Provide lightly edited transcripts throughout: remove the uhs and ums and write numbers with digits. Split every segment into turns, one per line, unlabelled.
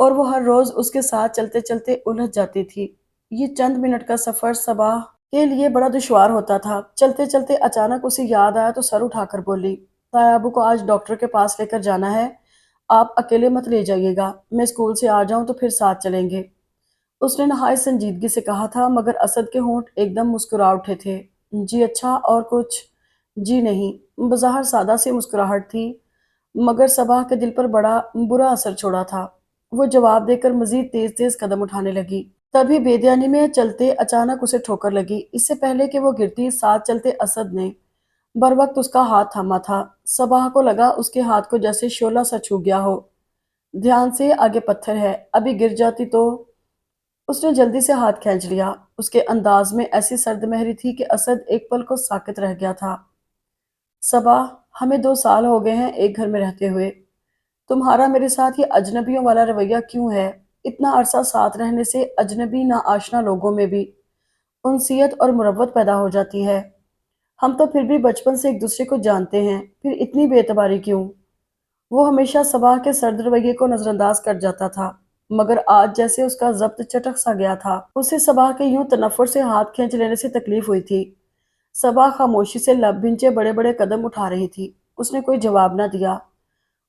اور وہ ہر روز اس کے ساتھ چلتے چلتے الجھ جاتی تھی۔ یہ چند منٹ کا سفر صباح کے لیے بڑا دشوار ہوتا تھا۔ چلتے چلتے اچانک اسے یاد آیا تو سر اٹھا کر بولی، تایا ابو کو آج ڈاکٹر کے پاس لے کر جانا ہے، آپ اکیلے مت لے جائیے گا، میں اسکول سے آ جاؤں تو پھر ساتھ چلیں گے۔ اس نے نہایت سنجیدگی سے کہا تھا، مگر اسد کے ہونٹ ایک دم مسکرا اٹھے تھے۔ جی اچھا، اور کچھ؟ جی نہیں۔ بظاہر سادہ سی مسکراہٹ تھی، مگر صباح کے دل پر بڑا برا اثر چھوڑا تھا۔ وہ جواب دے کر مزید تیز تیز قدم اٹھانے لگی۔ تبھی بے دھیانی میں چلتے اچانک اسے ٹھوکر لگی۔ اس سے پہلے کہ وہ گرتی، ساتھ چلتے اسد نے بروقت اس کا ہاتھ تھاما تھا۔ صباح کو لگا اس کے ہاتھ کو جیسے شعلہ سا چھو گیا ہو۔ دھیان سے، آگے پتھر ہے، ابھی گر جاتی تو۔ اس نے جلدی سے ہاتھ کھینچ لیا۔ اس کے انداز میں ایسی سرد مہری تھی کہ اسد ایک پل کو ساکت رہ گیا تھا۔ صباح، ہمیں 2 سال ہو گئے ہیں ایک گھر میں رہتے ہوئے، تمہارا میرے ساتھ یہ اجنبیوں والا رویہ کیوں ہے؟ اتنا عرصہ ساتھ رہنے سے اجنبی ناآشنا لوگوں میں بھی انسیت اور مروت پیدا ہو جاتی ہے۔ ہم تو پھر بھی بچپن سے ایک دوسرے کو جانتے ہیں، پھر اتنی بے اعتباری کیوں؟ وہ ہمیشہ صباح کے سرد رویے کو نظر انداز کر جاتا تھا، مگر آج جیسے اس کا ضبط چٹک سا گیا تھا۔ اسے صباح کے یوں تنفر سے ہاتھ کھینچ لینے سے تکلیف ہوئی تھی۔ صباح خاموشی سے لب بھنچے بڑے بڑے قدم اٹھا رہی تھی۔ اس نے کوئی جواب نہ دیا۔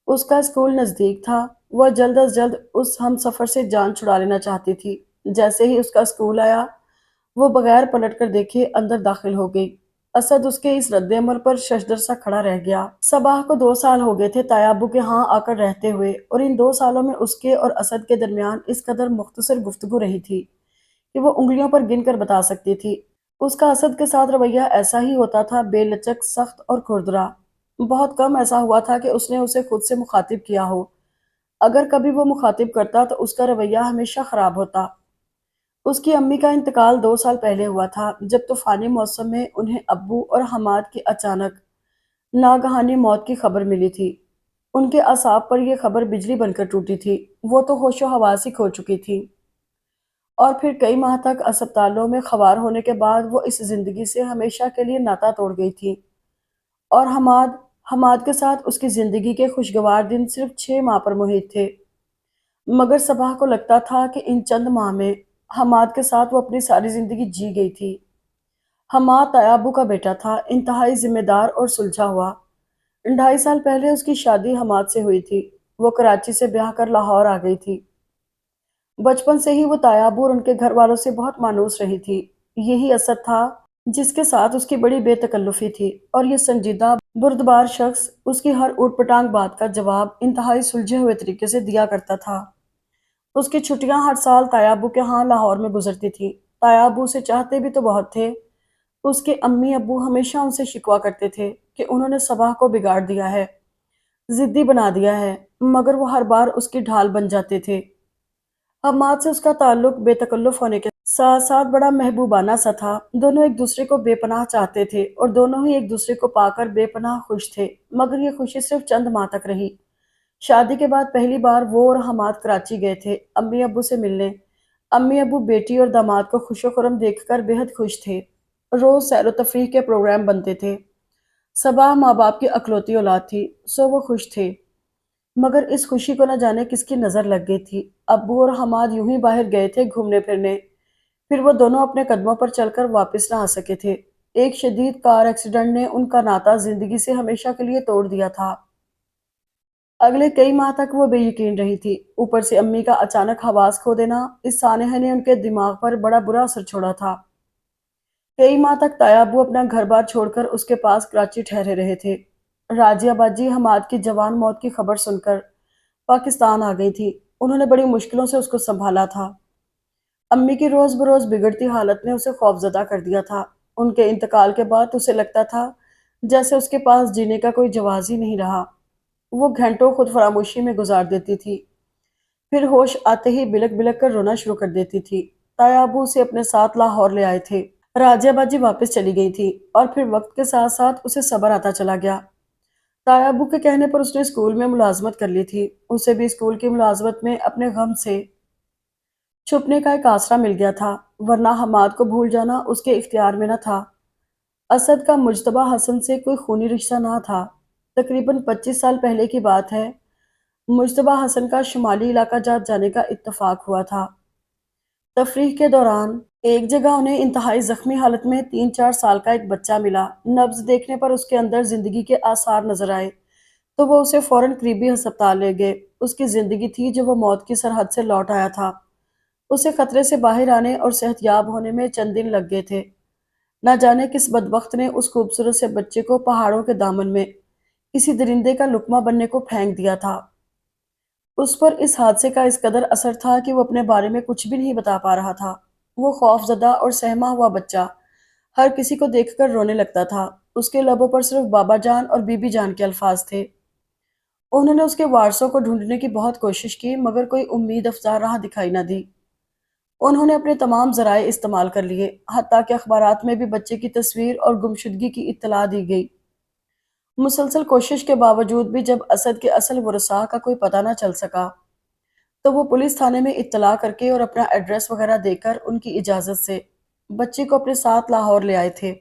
اس کا اسکول نزدیک تھا، وہ جلد از جلد اس ہم سفر سے جان چھڑا لینا چاہتی تھی۔ جیسے ہی اس کا اسکول آیا، وہ بغیر پلٹ کر دیکھے اندر داخل ہو گئی۔ اسد اس کے اس رد عمل پر ششدر سا کھڑا رہ گیا۔ صباح کو 2 سال ہو گئے تھے تایا ابو کے ہاں آ کر رہتے ہوئے، اور ان 2 سالوں میں اس کے اور اسد کے درمیان اس قدر مختصر گفتگو رہی تھی کہ وہ انگلیوں پر گن کر بتا سکتی تھی۔ اس کا اسد کے ساتھ رویہ ایسا ہی ہوتا تھا، بے لچک، سخت اور کھردرا۔ بہت کم ایسا ہوا تھا کہ اس نے اسے خود سے مخاطب کیا ہو۔ اگر کبھی وہ مخاطب کرتا تو اس کا رویہ ہمیشہ خراب ہوتا۔ اس کی امی کا انتقال 2 سال پہلے ہوا تھا، جب طوفانی موسم میں انہیں ابو اور حماد کی اچانک ناگہانی موت کی خبر ملی تھی۔ ان کے اعصاب پر یہ خبر بجلی بن کر ٹوٹی تھی۔ وہ تو ہوش و حواس ہی کھو چکی تھی، اور پھر کئی ماہ تک اسپتالوں میں خوار ہونے کے بعد وہ اس زندگی سے ہمیشہ کے لیے ناطا توڑ گئی تھی۔ اور حماد کے ساتھ اس کی زندگی کے خوشگوار دن صرف 6 ماہ پر محیط تھے، مگر صباح کو لگتا تھا کہ ان چند ماہ میں حماد کے ساتھ وہ اپنی ساری زندگی جی گئی تھی۔ حماد تیابو کا بیٹا تھا، انتہائی ذمہ دار اور سلجھا ہوا۔ 2.5 سال پہلے اس کی شادی حماد سے ہوئی تھی۔ وہ کراچی سے بیاہ کر لاہور آ گئی تھی۔ بچپن سے ہی وہ تیابو اور ان کے گھر والوں سے بہت مانوس رہی تھی۔ یہی اسد تھا جس کے ساتھ اس کی بڑی بے تکلفی تھی، اور یہ سنجیدہ بردبار شخص اس کی ہر اوٹ پٹانگ بات کا جواب انتہائی سلجھے ہوئے طریقے سے دیا کرتا تھا۔ اس کی چھٹیاں ہر سال تیابو کے ہاں لاہور میں گزرتی تھی۔ تیابو اسے چاہتے بھی تو بہت تھے۔ اس کے امی ابو ہمیشہ ان سے شکوا کرتے تھے کہ انہوں نے صباح کو بگاڑ دیا ہے، ضدی بنا دیا ہے، مگر وہ ہر بار اس کی ڈھال بن جاتے تھے۔ حماد سے اس کا تعلق بے تکلف ہونے کے ساتھ ساتھ بڑا محبوبانہ سا تھا۔ دونوں ایک دوسرے کو بے پناہ چاہتے تھے، اور دونوں ہی ایک دوسرے کو پا کر بے پناہ خوش تھے، مگر یہ خوشی صرف چند ماہ تک رہی۔ شادی کے بعد پہلی بار وہ اور حماد کراچی گئے تھے امی ابو سے ملنے۔ امی ابو بیٹی اور داماد کو خوش و خرم دیکھ کر بے حد خوش تھے۔ روز سیر و تفریح کے پروگرام بنتے تھے۔ صباح ماں باپ کی اکلوتی اولاد تھی، سو وہ خوش تھے، مگر اس خوشی کو نہ جانے کس کی نظر لگ گئی تھی۔ ابو اور حماد یوں ہی باہر گئے تھے گھومنے پھرنے، پھر وہ دونوں اپنے قدموں پر چل کر واپس نہ آ سکے تھے۔ ایک شدید کار ایکسیڈنٹ نے ان کا ناطا زندگی سے ہمیشہ کے لیے توڑ دیا تھا۔ اگلے کئی ماہ تک وہ بے یقین رہی تھی۔ اوپر سے امی کا اچانک حواس کھو دینا، اس سانحے نے ان کے دماغ پر بڑا برا اثر چھوڑا تھا۔ کئی ماہ تک تایا ابو اپنا گھر بار چھوڑ کر اس کے پاس کراچی ٹھہرے رہے تھے۔ راجیہ باجی حماد کی جوان موت کی خبر سن کر پاکستان آ گئی تھی۔ انہوں نے بڑی مشکلوں سے اس کو سنبھالا تھا۔ امی کی روز بروز بگڑتی حالت نے اسے خوفزدہ کر دیا تھا۔ ان کے انتقال کے بعد اسے لگتا تھا جیسے اس کے پاس جینے کا کوئی جواز ہی نہیں رہا۔ وہ گھنٹوں خود فراموشی میں گزار دیتی تھی، پھر ہوش آتے ہی بلک بلک کر رونا شروع کر دیتی تھی۔ تایا ابو اسے اپنے ساتھ لاہور لے آئے تھے۔ راجیہ باجی واپس چلی گئی تھی، اور پھر وقت کے ساتھ ساتھ اسے صبر آتا چلا گیا۔ تایا ابو کے کہنے پر اس نے اسکول میں ملازمت کر لی تھی۔ اسے بھی اسکول کی ملازمت میں اپنے غم سے چھپنے کا ایک آسرا مل گیا تھا، ورنہ حماد کو بھول جانا اس کے اختیار میں نہ تھا۔ اسد کا مجتبیٰ حسن سے کوئی خونی رشتہ نہ تھا۔ تقریباً 25 سال پہلے کی بات ہے۔ مجتبیٰ حسن کا شمالی علاقہ جات جانے کا اتفاق ہوا تھا۔ تفریح کے دوران ایک جگہ انہیں انتہائی زخمی حالت میں 3-4 سال کا ایک بچہ ملا۔ نبض دیکھنے پر اس کے اندر زندگی کے آثار نظر آئے تو وہ اسے فوراً قریبی ہسپتال لے گئے۔ اس کی زندگی تھی جو وہ موت کی سرحد سے لوٹ آیا تھا۔ اسے خطرے سے باہر آنے اور صحت یاب ہونے میں چند دن لگ گئے تھے۔ نہ جانے کس بدبخت نے اس خوبصورت سے بچے کو پہاڑوں کے دامن میں کسی درندے کا لقمہ بننے کو پھینک دیا تھا۔ اس پر اس حادثے کا اس قدر اثر تھا کہ وہ اپنے بارے میں کچھ بھی نہیں بتا پا رہا تھا۔ وہ خوف زدہ اور سہما ہوا بچہ ہر کسی کو دیکھ کر رونے لگتا تھا۔ اس کے لبوں پر صرف بابا جان اور بی بی جان کے الفاظ تھے۔ انہوں نے اس کے وارثوں کو ڈھونڈنے کی بہت کوشش کی مگر کوئی امید افزا راہ دکھائی نہ دی۔ انہوں نے اپنے تمام ذرائع استعمال کر لیے، حتیٰ کہ اخبارات میں بھی بچے کی تصویر اور گمشدگی کی اطلاع دی گئی۔ مسلسل کوشش کے باوجود بھی جب اسد کے اصل ورثاء کا کوئی پتہ نہ چل سکا تو وہ پولیس تھانے میں اطلاع کر کے اور اپنا ایڈریس وغیرہ دے کر ان کی اجازت سے بچے کو اپنے ساتھ لاہور لے آئے تھے۔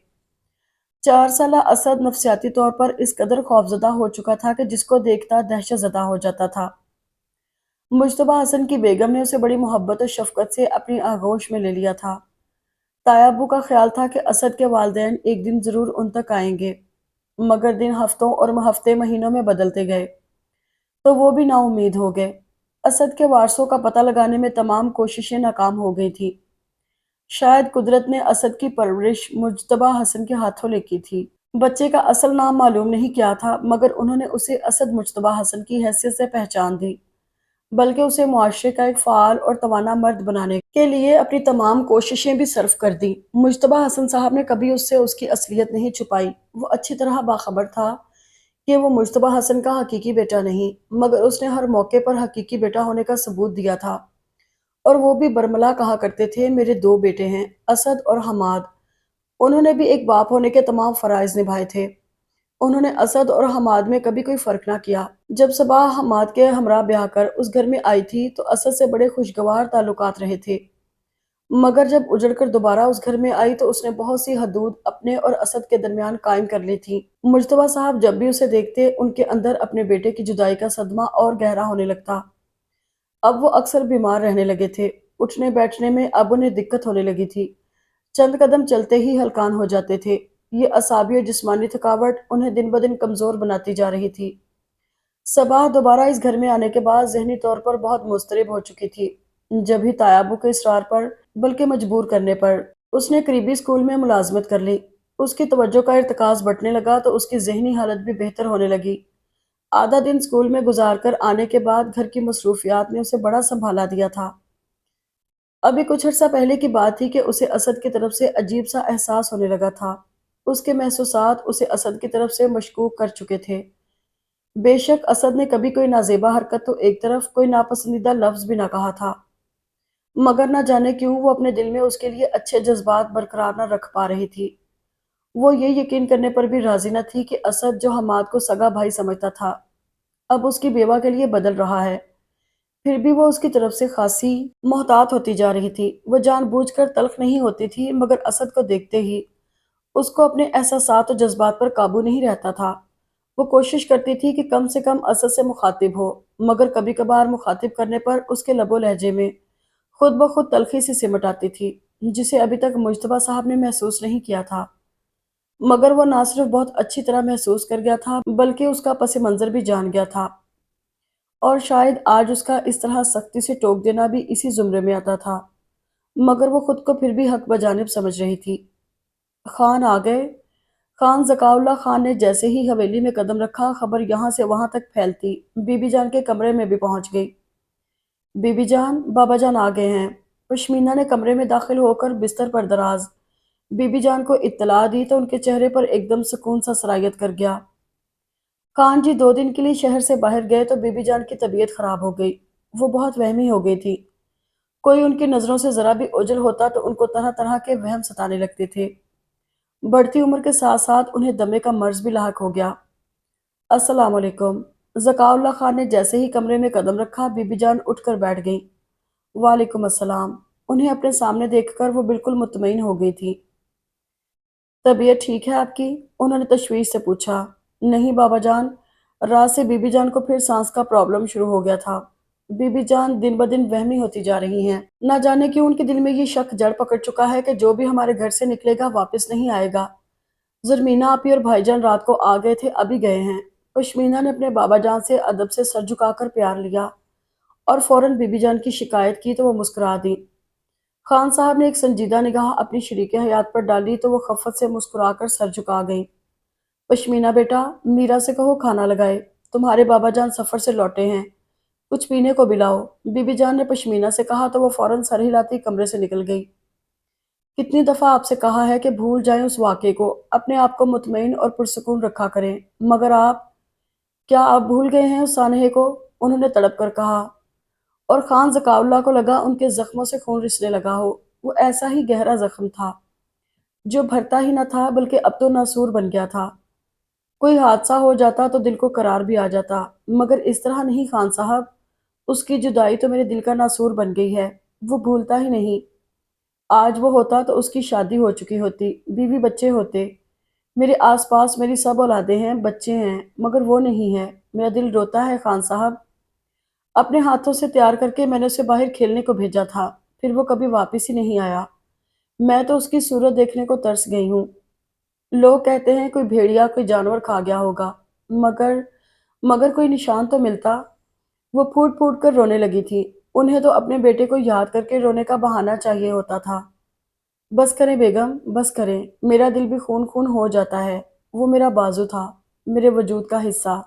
4 سالہ اسد نفسیاتی طور پر اس قدر خوفزدہ ہو چکا تھا کہ جس کو دیکھتا دہشت زدہ ہو جاتا تھا۔ مجتبیٰ حسن کی بیگم نے اسے بڑی محبت و شفقت سے اپنی آغوش میں لے لیا تھا۔ تایا ابو کا خیال تھا کہ اسد کے والدین ایک دن ضرور ان تک آئیں گے، مگر دن ہفتوں اور ہفتے مہینوں میں بدلتے گئے تو وہ بھی نا امید ہو گئے۔ اسد کے وارثوں کا پتہ لگانے میں تمام کوششیں ناکام ہو گئی تھیں۔ شاید قدرت نے اسد کی پرورش مجتبیٰ حسن کے ہاتھوں لکھی تھی۔ بچے کا اصل نام معلوم نہیں کیا تھا مگر انہوں نے اسے اسد مجتبیٰ حسن کی حیثیت سے پہچان دی، بلکہ اسے معاشرے کا ایک فعال اور توانا مرد بنانے کے لیے اپنی تمام کوششیں بھی صرف کر دیں۔ مجتبیٰ حسن صاحب نے کبھی اس سے اس کی اصلیت نہیں چھپائی۔ وہ اچھی طرح باخبر تھا کہ وہ مجتبیٰ حسن کا حقیقی بیٹا نہیں، مگر اس نے ہر موقع پر حقیقی بیٹا ہونے کا ثبوت دیا تھا، اور وہ بھی برملا کہا کرتے تھے میرے 2 بیٹے ہیں، اسد اور حماد۔ انہوں نے بھی ایک باپ ہونے کے تمام فرائض نبھائے تھے۔ انہوں نے اسد اور حماد میں کبھی کوئی فرق نہ کیا۔ جب صبا حماد کے ہمراہ بیاہ کر اس گھر میں آئی تھی تو اسد سے بڑے خوشگوار تعلقات رہے تھے، مگر جب اجڑ کر دوبارہ اس گھر میں آئی تو اس نے بہت سی حدود اپنے اور اسد کے درمیان قائم کر لی تھی۔ مجتبیٰ صاحب جب بھی اسے دیکھتے ان کے اندر اپنے بیٹے کی جدائی کا صدمہ اور گہرا ہونے لگتا۔ اب وہ اکثر بیمار رہنے لگے تھے، اٹھنے بیٹھنے میں اب انہیں دقت ہونے لگی تھی، چند قدم چلتے ہی ہلکان ہو جاتے تھے۔ یہ اعصابی اور جسمانی تھکاوٹ انہیں دن بدن کمزور بناتی جا رہی تھی۔ صبا دوبارہ اس گھر میں آنے کے بعد ذہنی طور پر بہت مضطرب ہو چکی تھی۔ جب ہی تایا ابو کے اصرار پر بلکہ مجبور کرنے پر اس نے قریبی اسکول میں ملازمت کر لی، اس کی توجہ کا ارتکاز بڑھنے لگا تو اس کی ذہنی حالت بھی بہتر ہونے لگی۔ آدھا دن اسکول میں گزار کر آنے کے بعد گھر کی مصروفیات نے اسے بڑا سنبھالا دیا تھا۔ ابھی کچھ عرصہ پہلے کی بات تھی کہ اسے اسد کی طرف سے عجیب سا احساس ہونے لگا تھا۔ اس کے محسوسات اسے اسد کی طرف سے مشکوک کر چکے تھے۔ بے شک اسد نے کبھی کوئی نازیبا حرکت تو ایک طرف کوئی ناپسندیدہ لفظ بھی نہ کہا تھا، مگر نہ جانے کیوں وہ اپنے دل میں اس کے لیے اچھے جذبات برقرار نہ رکھ پا رہی تھی۔ وہ یہ یقین کرنے پر بھی راضی نہ تھی کہ اسد جو حماد کو سگا بھائی سمجھتا تھا اب اس کی بیوہ کے لیے بدل رہا ہے۔ پھر بھی وہ اس کی طرف سے خاصی محتاط ہوتی جا رہی تھی۔ وہ جان بوجھ کر تلخ نہیں ہوتی تھی مگر اسد کو دیکھتے ہی اس کو اپنے احساسات و جذبات پر قابو نہیں رہتا تھا۔ وہ کوشش کرتی تھی کہ کم سے کم اسد سے مخاطب ہو، مگر کبھی کبھار مخاطب کرنے پر اس کے لب و لہجے میں خود بخود تلخی سی سمٹ آتی تھی، جسے ابھی تک مجتبیٰ صاحب نے محسوس نہیں کیا تھا، مگر وہ نہ صرف بہت اچھی طرح محسوس کر گیا تھا بلکہ اس کا پس منظر بھی جان گیا تھا، اور شاید آج اس کا اس طرح سختی سے ٹوک دینا بھی اسی زمرے میں آتا تھا، مگر وہ خود کو پھر بھی حق بجانب سمجھ رہی تھی۔ خان آ گئے۔ خان ذکاء اللہ خان نے جیسے ہی حویلی میں قدم رکھا خبر یہاں سے وہاں تک پھیلتی بی بی جان کے کمرے میں بھی پہنچ گئی۔ بی بی جان، بابا جان آ گئے ہیں۔ پشمینہ نے کمرے میں داخل ہو کر بستر پر دراز بی بی جان کو اطلاع دی تو ان کے چہرے پر ایک دم سکون سا سرایت کر گیا۔ خان جی 2 دن کے لیے شہر سے باہر گئے تو بی بی جان کی طبیعت خراب ہو گئی۔ وہ بہت وہمی ہو گئی تھی، کوئی ان کی نظروں سے ذرا بھی اوجھل ہوتا تو ان کو طرح طرح کے وہم ستانے لگتے تھے۔ بڑھتی عمر کے ساتھ ساتھ انہیں دمے کا مرض بھی لاحق ہو گیا۔ السلام علیکم۔ ذکاء اللہ خان نے جیسے ہی کمرے میں قدم رکھا بی بی جان اٹھ کر بیٹھ گئیں۔ وعلیکم السلام۔ انہیں اپنے سامنے دیکھ کر وہ بالکل مطمئن ہو گئی تھی۔ طبیعت ٹھیک ہے آپ کی؟ انہوں نے تشویش سے پوچھا۔ نہیں بابا جان، رات سے بی بی جان کو پھر سانس کا پرابلم شروع ہو گیا تھا۔ بی بی جان دن بدن وہمی ہوتی جا رہی ہیں۔ نہ جانے کیوں ان کے دل میں یہ شک جڑ پکڑ چکا ہے کہ جو بھی ہمارے گھر سے نکلے گا واپس نہیں آئے گا۔ زرمینہ آپی اور بھائی جان رات کو آ گئے تھے، ابھی گئے ہیں۔ پشمینہ نے اپنے بابا جان سے ادب سے سر جھکا کر پیار لیا اور فوراً بی بی جان کی شکایت کی تو وہ مسکرا دی۔ خان صاحب نے ایک سنجیدہ نگاہ اپنی شریک حیات پر ڈالی تو وہ خفت سے مسکرا کر سر جھکا گئی۔ پشمینہ بیٹا، میرا سے کہو کھانا لگائے، تمہارے بابا جان سفر سے لوٹے ہیں، کچھ پینے کو بلاؤ۔ بی بی جان نے پشمینہ سے کہا تو وہ فوراً سر ہلاتی کمرے سے نکل گئی۔ کتنی دفعہ آپ سے کہا ہے کہ بھول جائیں اس واقعے کو، اپنے آپ کو مطمئن اور پرسکون رکھا کریں، مگر کیا آپ بھول گئے ہیں اس سانحے کو؟ انہوں نے تڑپ کر کہا، اور خان ذکاء اللہ کو لگا ان کے زخموں سے خون رسنے لگا ہو۔ وہ ایسا ہی گہرا زخم تھا جو بھرتا ہی نہ تھا بلکہ اب تو ناسور بن گیا تھا۔ کوئی حادثہ ہو جاتا تو دل کو قرار بھی آ جاتا، مگر اس طرح نہیں خان صاحب، اس کی جدائی تو میرے دل کا ناسور بن گئی ہے، وہ بھولتا ہی نہیں۔ آج وہ ہوتا تو اس کی شادی ہو چکی ہوتی، بیوی بچے ہوتے۔ میرے آس پاس میری سب اولادیں ہیں، بچے ہیں، مگر وہ نہیں ہے۔ میرا دل روتا ہے خان صاحب۔ اپنے ہاتھوں سے تیار کر کے میں نے اسے باہر کھیلنے کو بھیجا تھا، پھر وہ کبھی واپس ہی نہیں آیا۔ میں تو اس کی صورت دیکھنے کو ترس گئی ہوں۔ لوگ کہتے ہیں کوئی بھیڑیا کوئی جانور کھا گیا ہوگا، مگر مگر کوئی نشان تو ملتا۔ وہ پھوٹ پھوٹ کر رونے لگی تھی۔ انہیں تو اپنے بیٹے کو یاد کر کے رونے کا بہانہ چاہیے ہوتا تھا۔ بس کریں بیگم، بس کریں، میرا دل بھی خون خون ہو جاتا ہے۔ وہ میرا بازو تھا، میرے وجود کا حصہ،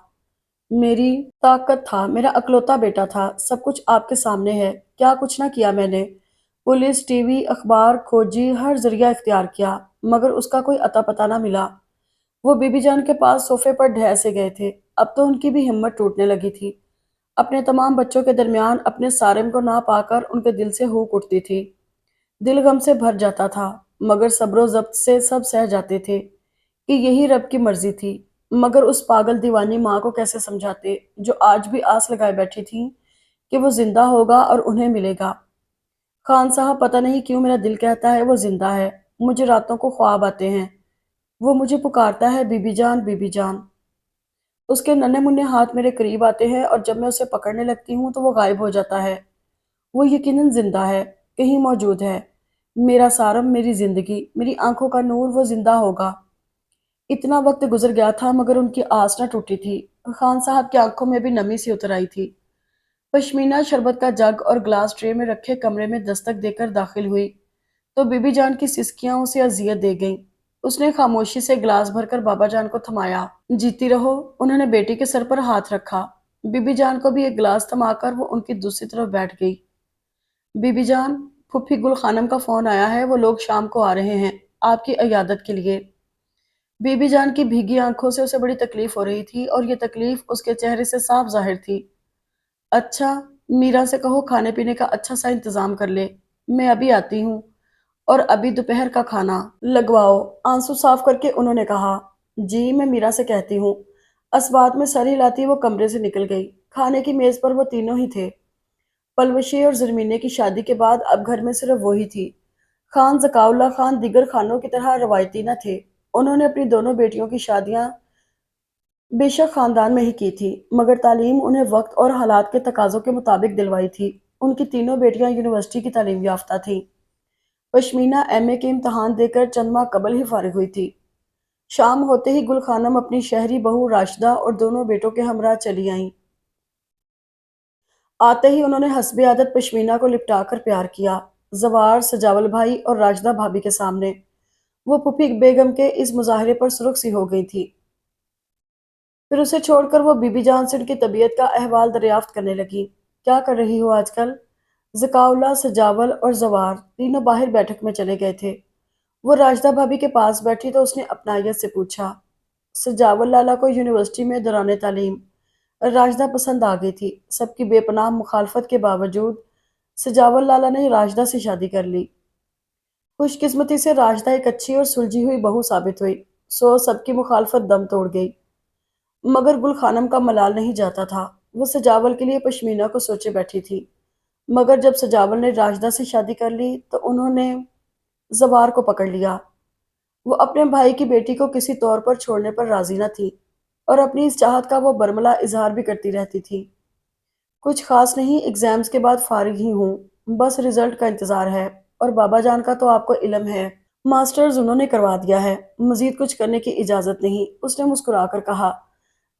میری طاقت تھا، میرا اکلوتا بیٹا تھا۔ سب کچھ آپ کے سامنے ہے، کیا کچھ نہ کیا میں نے۔ پولیس، ٹی وی، اخبار کھوجی، ہر ذریعہ اختیار کیا، مگر اس کا کوئی اتا پتہ نہ ملا۔ وہ بی بی جان کے پاس صوفے پر ڈھہ سے گئے تھے، اب تو ان کی بھی ہمت ٹوٹنے لگی تھی۔ اپنے تمام بچوں کے درمیان اپنے سارم کو نہ پا کر ان کے دل سے ہوک اٹھتی تھی۔ دل غم سے بھر جاتا تھا، مگر صبر و ضبط سے سب سہ جاتے تھے کہ یہی رب کی مرضی تھی۔ مگر اس پاگل دیوانی ماں کو کیسے سمجھاتے، جو آج بھی آس لگائے بیٹھی تھی کہ وہ زندہ ہوگا اور انہیں ملے گا۔ خان صاحب، پتہ نہیں کیوں میرا دل کہتا ہے وہ زندہ ہے۔ مجھے راتوں کو خواب آتے ہیں، وہ مجھے پکارتا ہے بی بی جان، بی بی جان۔ اس کے ننھے منھے ہاتھ میرے قریب آتے ہیں اور جب میں اسے پکڑنے لگتی ہوں تو وہ غائب ہو جاتا ہے۔ وہ یقیناً زندہ ہے، کہیں موجود ہے۔ میرا سارم، میری زندگی، میری آنکھوں کا نور، وہ زندہ ہوگا۔ اتنا وقت گزر گیا تھا مگر ان کی آس نہ ٹوٹی تھی۔ خان صاحب کی آنکھوں میں بھی نمی سی اتر آئی تھی۔ پشمینہ شربت کا جگ اور گلاس ٹرے میں رکھے کمرے میں دستک دے کر داخل ہوئی تو بی بی جان کی سسکیاں اسے اذیت دے گئیں۔ اس نے خاموشی سے گلاس بھر کر بابا جان کو تھمایا۔ جیتی رہو، انہوں نے بیٹی کے سر پر ہاتھ رکھا۔ بی بی جان کو بھی ایک گلاس تھما کر وہ ان کی دوسری طرف بیٹھ گئی۔ بی بی جان، پھپھی گل خانم کا فون آیا ہے، وہ لوگ شام کو آ رہے ہیں آپ کی عیادت کے لیے۔ بی بی جان کی بھیگی آنکھوں سے اسے بڑی تکلیف ہو رہی تھی اور یہ تکلیف اس کے چہرے سے صاف ظاہر تھی۔ اچھا، میرا سے کہو کھانے پینے کا اچھا سا انتظام کر لے، میں ابھی آتی ہوں، اور ابھی دوپہر کا کھانا لگواؤ۔ آنسو صاف کر کے انہوں نے کہا، جی میں میرا سے کہتی ہوں۔ اسبات میں سر ہلاتی وہ کمرے سے نکل گئی۔ کھانے کی میز پر وہ تینوں ہی تھے۔ پلوشی اور زرمینے کی شادی کے بعد اب گھر میں صرف وہی تھی۔ خان ذکاء اللہ خان دیگر خانوں کی طرح روایتی نہ تھے۔ انہوں نے اپنی دونوں بیٹیوں کی شادیاں بے شک خاندان میں ہی کی تھی، مگر تعلیم انہیں وقت اور حالات کے تقاضوں کے مطابق دلوائی تھی۔ ان کی تینوں بیٹیاں یونیورسٹی کی تعلیم یافتہ تھیں۔ پشمینہ ایم اے کے امتحان دے کر چند ماہ قبل ہی فارغ ہوئی تھی۔ شام ہوتے ہی گل خانم اپنی شہری بہو راشدہ اور دونوں بیٹوں کے ہمراہ چلی آئیں۔ آتے ہی انہوں نے حسب عادت پشمینہ کو لپٹا کر پیار کیا، زوار، سجاول بھائی اور راشدہ بھابی کے سامنے۔ وہ پھوپھی بیگم کے اس مظاہرے پر سرخ سی ہو گئی تھی۔ پھر اسے چھوڑ کر وہ بی بی جان سے ان کی طبیعت کا احوال دریافت کرنے لگی۔ کیا کر رہی ہو آج کل؟ ذکاء اللہ، سجاول اور زوار تینوں باہر بیٹھک میں چلے گئے تھے۔ وہ راشدہ بھابی کے پاس بیٹھی تو اس نے اپنائیت سے پوچھا۔ سجاول لالہ کو یونیورسٹی میں دوران تعلیم راشدہ پسند آ گئی تھی۔ سب کی بے پناہ مخالفت کے باوجود سجاول لالہ نے راشدہ سے شادی کر لی۔ خوش قسمتی سے راشدہ ایک اچھی اور سلجھی ہوئی بہو ثابت ہوئی، سو سب کی مخالفت دم توڑ گئی۔ مگر گل خانم کا ملال نہیں جاتا تھا۔ وہ سجاول کے لیے پشمینہ کو سوچے بیٹھی تھی، مگر جب سجاول نے راشدہ سے شادی کر لی تو انہوں نے زوار کو پکڑ لیا۔ وہ اپنے بھائی کی بیٹی کو کسی طور پر چھوڑنے پر راضی نہ تھی۔ اور اپنی اس چاہت کا وہ برملا اظہار بھی کرتی رہتی تھی۔ کچھ خاص نہیں، ایگزامز کے بعد فارغ ہی ہوں، بس رزلٹ کا انتظار ہے۔ اور بابا جان کا تو آپ کو علم ہے، ماسٹرز انہوں نے کروا دیا ہے، مزید کچھ کرنے کی اجازت نہیں، اس نے مسکرا کر کہا۔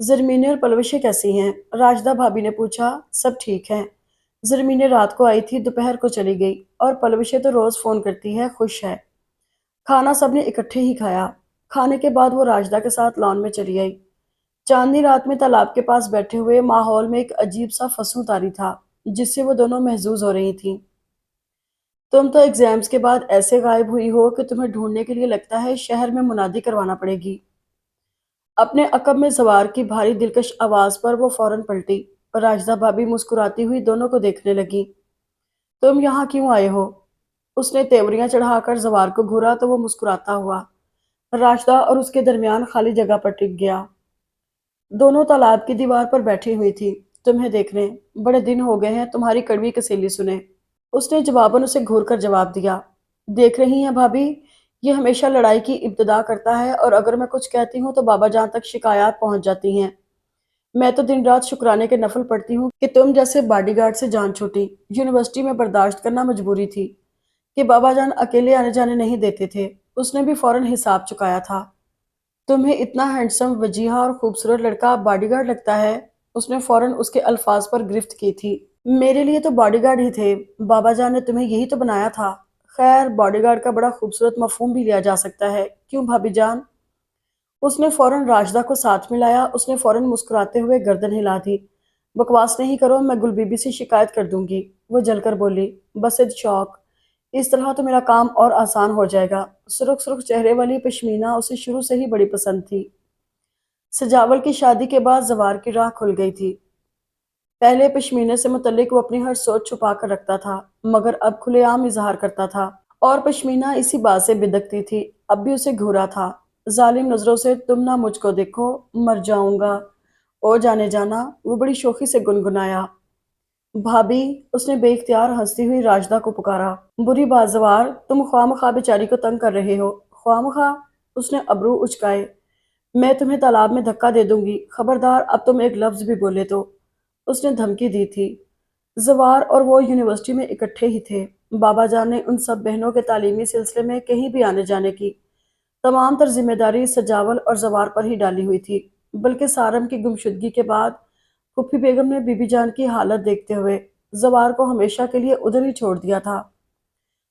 زرمینی اور پلوشیں کیسی ہیں؟ راجدہ بھابی نے پوچھا۔ سب ٹھیک ہیں۔ زرمینی رات کو آئی تھی، دوپہر کو چلی گئی، اور پلوشیں تو روز فون کرتی ہے، خوش ہے۔ کھانا سب نے اکٹھے ہی کھایا۔ کھانے کے بعد وہ راجدہ کے ساتھ لان میں چلی آئی۔ چاندنی رات میں تالاب کے پاس بیٹھے ہوئے ماحول میں ایک عجیب سا فسوں طاری تھا، جس سے وہ دونوں محظوظ ہو رہی تھیں۔ تم تو ایگزامز کے بعد ایسے غائب ہوئی ہو کہ تمہیں ڈھونڈنے کے لیے لگتا ہے شہر میں منادی کروانا پڑے گی۔ اپنے عقب میں سوار کی بھاری دلکش آواز پر وہ فوراً پلٹی، اور راجدہ بھابی مسکراتی ہوئی دونوں کو دیکھنے لگی۔ تم یہاں کیوں آئے ہو؟ اس نے تیوریاں چڑھا کر زوار کو گھورا تو وہ مسکراتا ہوا راجدہ اور اس کے درمیان خالی جگہ پر ٹک گیا۔ دونوں تالاب کی دیوار پر بیٹھی ہوئی تھی، تمہیں دیکھنے۔ بڑے دن ہو گئے ہیں تمہاری کڑوی کسیلی سنے۔ اس نے جواباً اسے گھور کر جواب دیا۔ دیکھ رہی ہیں بھابی، یہ ہمیشہ لڑائی کی ابتدا کرتا ہے، اور اگر میں کچھ کہتی ہوں تو بابا جان تک شکایات پہنچ جاتی ہیں۔ میں تو دن رات شکرانے کے نفل پڑھتی ہوں کہ تم جیسے باڈی گارڈ سے جان چھوٹی۔ یونیورسٹی میں برداشت کرنا مجبوری تھی کہ بابا جان اکیلے آنے جانے نہیں دیتے تھے۔ اس نے بھی فوراً حساب چکایا تھا۔ تمہیں اتنا ہینڈسم، وجیہہ اور خوبصورت لڑکا باڈی گارڈ لگتا ہے؟ اس نے فوراً اس کے الفاظ پر گرفت کی تھی۔ میرے لیے تو باڈی گارڈ ہی تھے، بابا جان نے تمہیں یہی تو بنایا تھا۔ خیر، باڈی گارڈ کا بڑا خوبصورت مفہوم بھی لیا جا سکتا ہے، کیوں بھابی جان؟ اس نے فوراً راجدہ کو ساتھ میں لایا۔ اس نے فوراً مسکراتے ہوئے گردن ہلا دی۔ بکواس نہیں کرو، میں گل بی بی سے شکایت کر دوں گی، وہ جل کر بولی۔ بسد شوق، اس طرح تو میرا کام اور آسان ہو جائے گا۔ سرخ سرخ چہرے والی پشمینہ اسے شروع سے ہی بڑی پسند تھی۔ سجاول کی شادی کے بعد زوار کی راہ کھل گئی تھی۔ پہلے پشمینے سے متعلق وہ اپنی ہر سوچ چھپا کر رکھتا تھا، مگر اب کھلے عام اظہار کرتا تھا، اور پشمینہ اسی بات سے بدکتی تھی۔ اب بھی اسے گھورا تھا۔ ظالم نظروں سے تم نہ مجھ کو دیکھو، مر جاؤں گا او جانے جانا، وہ بڑی شوخی سے گنگنایا۔ بھابی، اس نے بے اختیار ہنستی ہوئی راجدہ کو پکارا۔ بری بات زوار، تم خواہ مخواہ بیچاری کو تنگ کر رہے ہو۔ خواہ مخواہ؟ اس نے ابرو اچکائے۔ میں تمہیں تالاب میں دھکا دے دوں گی، خبردار اب تم ایک لفظ بھی بولے تو، اس نے دھمکی دی تھی۔ زوار اور وہ یونیورسٹی میں اکٹھے ہی تھے۔ بابا جان نے ان سب بہنوں کے تعلیمی سلسلے میں کہیں بھی آنے جانے کی تمام تر ذمہ داری سجاول اور زوار پر ہی ڈالی ہوئی تھی، بلکہ سارم کی گمشدگی کے بعد پھپھی بیگم نے بی بی جان کی حالت دیکھتے ہوئے زوار کو ہمیشہ کے لیے ادھر ہی چھوڑ دیا تھا۔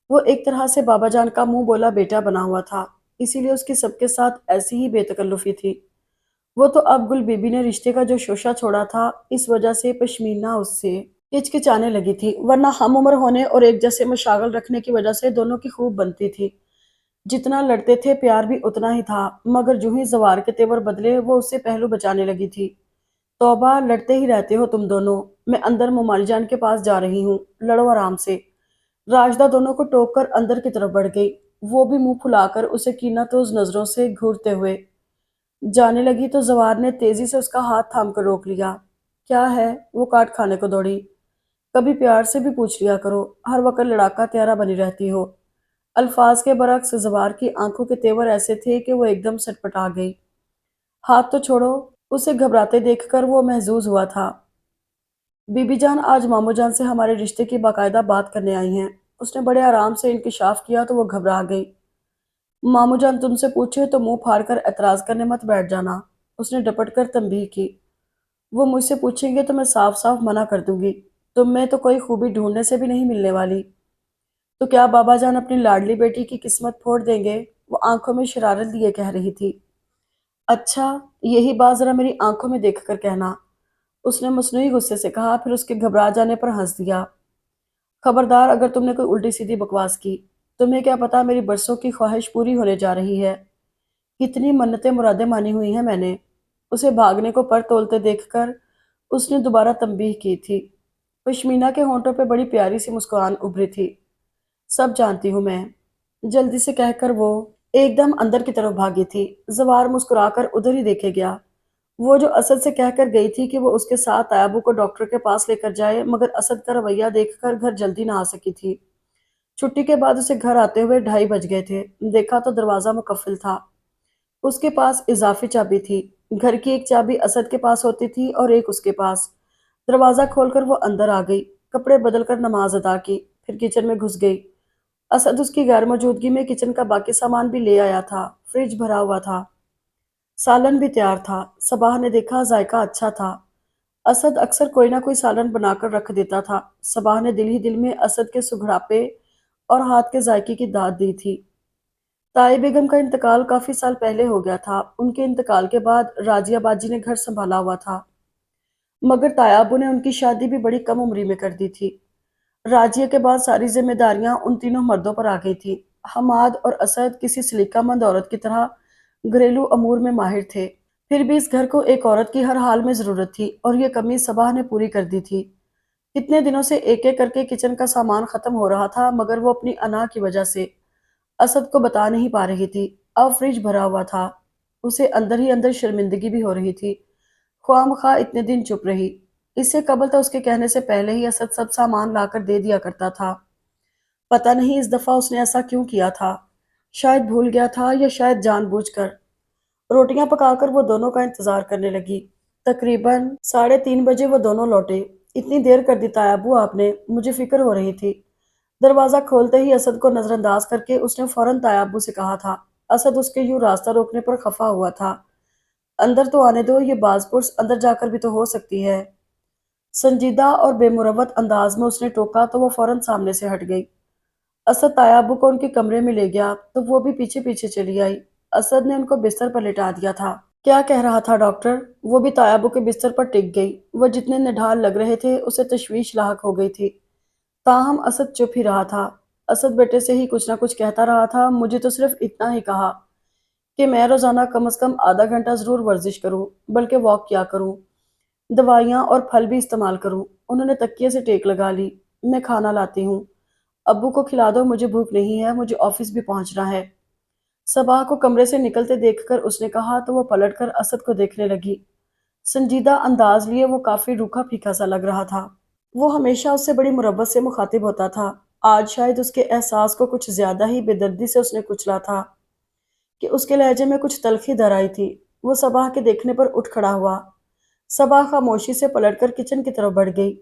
وہ ایک طرح سے بابا جان کا منہ بولا بیٹا بنا ہوا تھا، اسی لیے اس کی سب کے ساتھ ایسی ہی بے تکلفی تھی۔ وہ تو اب گل بی بی نے رشتے کا جو شوشہ چھوڑا تھا، اس وجہ سے پشمینہ اس سے ہچکچانے لگی تھی، ورنہ ہم عمر ہونے اور ایک جیسے مشاغل رکھنے کی وجہ سے دونوں کی خوب بنتی تھی۔ جتنا لڑتے تھے پیار بھی اتنا ہی تھا، مگر جو ہی زوار کے تیور بدلے وہ اس سے پہلو بچانے لگی تھی۔ توبہ، لڑتے ہی رہتے ہو تم دونوں، میں اندر ممالی جان کے پاس جا رہی ہوں، لڑو آرام سے۔ راجدہ دونوں کو ٹوک کر اندر کی طرف بڑھ گئی، وہ بھی منہ پھلا کر اسے کینہ توز نظروں سے گھورتے ہوئے جانے لگی تو زوار نے تیزی سے اس کا ہاتھ تھام کر روک لیا۔ کیا ہے؟ وہ کاٹ کھانے کو دوڑی۔ کبھی پیار سے بھی پوچھ لیا کرو، ہر وقت لڑاکا تیارہ بنی رہتی ہو۔ الفاظ کے برعکس زوار کی آنکھوں کے تیور ایسے تھے کہ وہ ایک دم سٹپٹا گئی۔ ہاتھ تو چھوڑو، اسے گھبراتے دیکھ کر وہ محظوظ ہوا تھا۔ بی بی جان آج مامو جان سے ہمارے رشتے کی باقاعدہ بات کرنے آئی ہیں۔ اس نے بڑے آرام سے انکشاف کیا تو وہ گھبرا گئی۔ مامو جان تم سے پوچھے تو منہ پھاڑ کر اعتراض کرنے مت بیٹھ جانا، اس نے ڈپٹ کر تنبیہ کی۔ وہ مجھ سے پوچھیں گے تو میں صاف صاف منع کر دوں گی، تم میں تو کوئی خوبی ڈھونڈنے سے بھی نہیں ملنے والی۔ تو کیا بابا جان اپنی لاڈلی بیٹی کی قسمت پھوڑ دیں گے؟ وہ آنکھوں میں شرارت لیے کہہ رہی تھی۔ اچھا، یہی بات ذرا میری آنکھوں میں دیکھ کر کہنا، اس نے مصنوعی غصے سے کہا، پھر اس کے گھبرا جانے پر ہنس دیا۔ خبردار اگر تم نے کوئی الٹی سیدھی بکواس کی، تمہیں کیا پتا میری برسوں کی خواہش پوری ہونے جا رہی ہے۔ کتنی منتیں مرادیں مانی ہوئی ہیں میں نے۔ اسے بھاگنے کو پر تولتے دیکھ کر اس نے دوبارہ تنبیہ کی تھی۔ پشمینہ کے ہونٹوں پہ بڑی پیاری سی مسکان ابھری تھی۔ سب جانتی ہوں میں، جلدی سے کہہ کر وہ ایک دم اندر کی طرف بھاگی تھی۔ زوار مسکرا کر ادھر ہی دیکھے گیا، وہ جو اسد سے کہہ کر گئی تھی کہ وہ اس کے ساتھ آیابو کو ڈاکٹر کے پاس لے کر جائے، مگر اسد کا رویہ دیکھ کر گھر جلدی نہ آ سکی تھی۔ چھٹی کے بعد اسے گھر آتے ہوئے 2:30 بج گئے تھے۔ دیکھا تو دروازہ مقفل تھا۔ اس کے پاس اضافی چابی تھی۔ گھر کی ایک چابی اسد کے پاس ہوتی تھی اور ایک اس کے پاس۔ دروازہ کھول کر وہ اندر آ گئی، کپڑے بدل کر نماز ادا کی، پھر کچن میں گھس گئی۔ اسد اس کی غیر موجودگی میں کچن کا باقی سامان بھی لے آیا تھا۔ فریج بھرا ہوا تھا، سالن بھی تیار تھا۔ صباح نے دیکھا، ذائقہ اچھا تھا۔ اسد اکثر کوئی نہ کوئی سالن بنا کر رکھ دیتا تھا۔ صباح نے دل ہی دل میں اسد کے سگڑاپے اور ہاتھ کے ذائقے کی داد دی تھی۔ طائی بیگم کا انتقال کافی سال پہلے ہو گیا تھا۔ ان کے انتقال کے بعد راجیہ باجی نے گھر سنبھالا ہوا تھا، مگر طائی ابو نے ان کی شادی بھی بڑی کم عمری میں کر دی تھی۔ راجیہ کے بعد ساری ذمہ داریاں ان تینوں مردوں پر آ گئی تھی۔ حماد اور اسد کسی سلیقہ مند عورت کی طرح گھریلو امور میں ماہر تھے، پھر بھی اس گھر کو ایک عورت کی ہر حال میں ضرورت تھی، اور یہ کمی صباح نے پوری کر دی تھی۔ کتنے دنوں سے ایک ایک کر کے کچن کا سامان ختم ہو رہا تھا، مگر وہ اپنی انا کی وجہ سے اسد کو بتا نہیں پا رہی تھی۔ اب فریج بھرا ہوا تھا، اسے اندر ہی اندر شرمندگی بھی ہو رہی تھی۔ خواہ مخواہ اتنے دن چپ رہی۔ اس سے قبل تو اس کے کہنے سے پہلے ہی اسد سب سامان لا کر دے دیا کرتا تھا۔ پتہ نہیں اس دفعہ اس نے ایسا کیوں کیا تھا، شاید بھول گیا تھا یا شاید جان بوجھ کر۔ روٹیاں پکا کر وہ دونوں کا انتظار کرنے لگی۔ تقریباً 3:30 بجے وہ دونوں لوٹے۔ اتنی دیر کر دی طائی ابو آپ نے، مجھے فکر ہو رہی تھی۔ دروازہ کھولتے ہی اسد کو نظر انداز کر کے اس نے فوراً طائی ابو سے کہا تھا۔ اسد اس کے یوں راستہ روکنے پر خفا ہوا تھا۔ اندر تو آنے دو، یہ باز پرس اندر جا کر بھی تو ہو سکتی ہے۔ سنجیدہ اور بے مروت انداز میں اس نے ٹوکا تو وہ فوراً سامنے سے ہٹ گئی۔ اسد طائی ابو کو ان کے کمرے میں لے گیا تو وہ بھی پیچھے پیچھے چلی آئی۔ اسد نے ان کو بستر پر لٹا دیا تھا۔ کیا کہہ رہا تھا ڈاکٹر؟ وہ بھی طائی ابو کے بستر پر ٹک گئی۔ وہ جتنے نڈھال لگ رہے تھے اسے تشویش لاحق ہو گئی تھی، تاہم اسد چپ ہی رہا تھا۔ اسد بیٹے سے ہی کچھ نہ کچھ کہتا رہا تھا۔ مجھے تو صرف اتنا ہی کہا کہ میں روزانہ کم از کم آدھا گھنٹہ ضرور ورزش کروں، بلکہ واک کیا کروں، دوائیاں اور پھل بھی استعمال کروں۔ انہوں نے تکیے سے ٹیک لگا لی۔ میں کھانا لاتی ہوں، ابو کو کھلا دو، مجھے بھوک نہیں ہے، مجھے آفس بھی پہنچنا ہے۔ صباح کو کمرے سے نکلتے دیکھ کر اس نے کہا تو وہ پلٹ کر اسد کو دیکھنے لگی۔ سنجیدہ انداز لیے وہ کافی روکھا پھیکا سا لگ رہا تھا۔ وہ ہمیشہ اس سے بڑی مروت سے مخاطب ہوتا تھا، آج شاید اس کے احساس کو کچھ زیادہ ہی بے دردی سے اس نے کچلا تھا کہ اس کے لہجے میں کچھ تلخی در آئی تھی۔ وہ صباح کے دیکھنے پر اٹھ کھڑا ہوا۔ صباح خاموشی سے پلٹ کر کچن کی طرف بڑھ گئی۔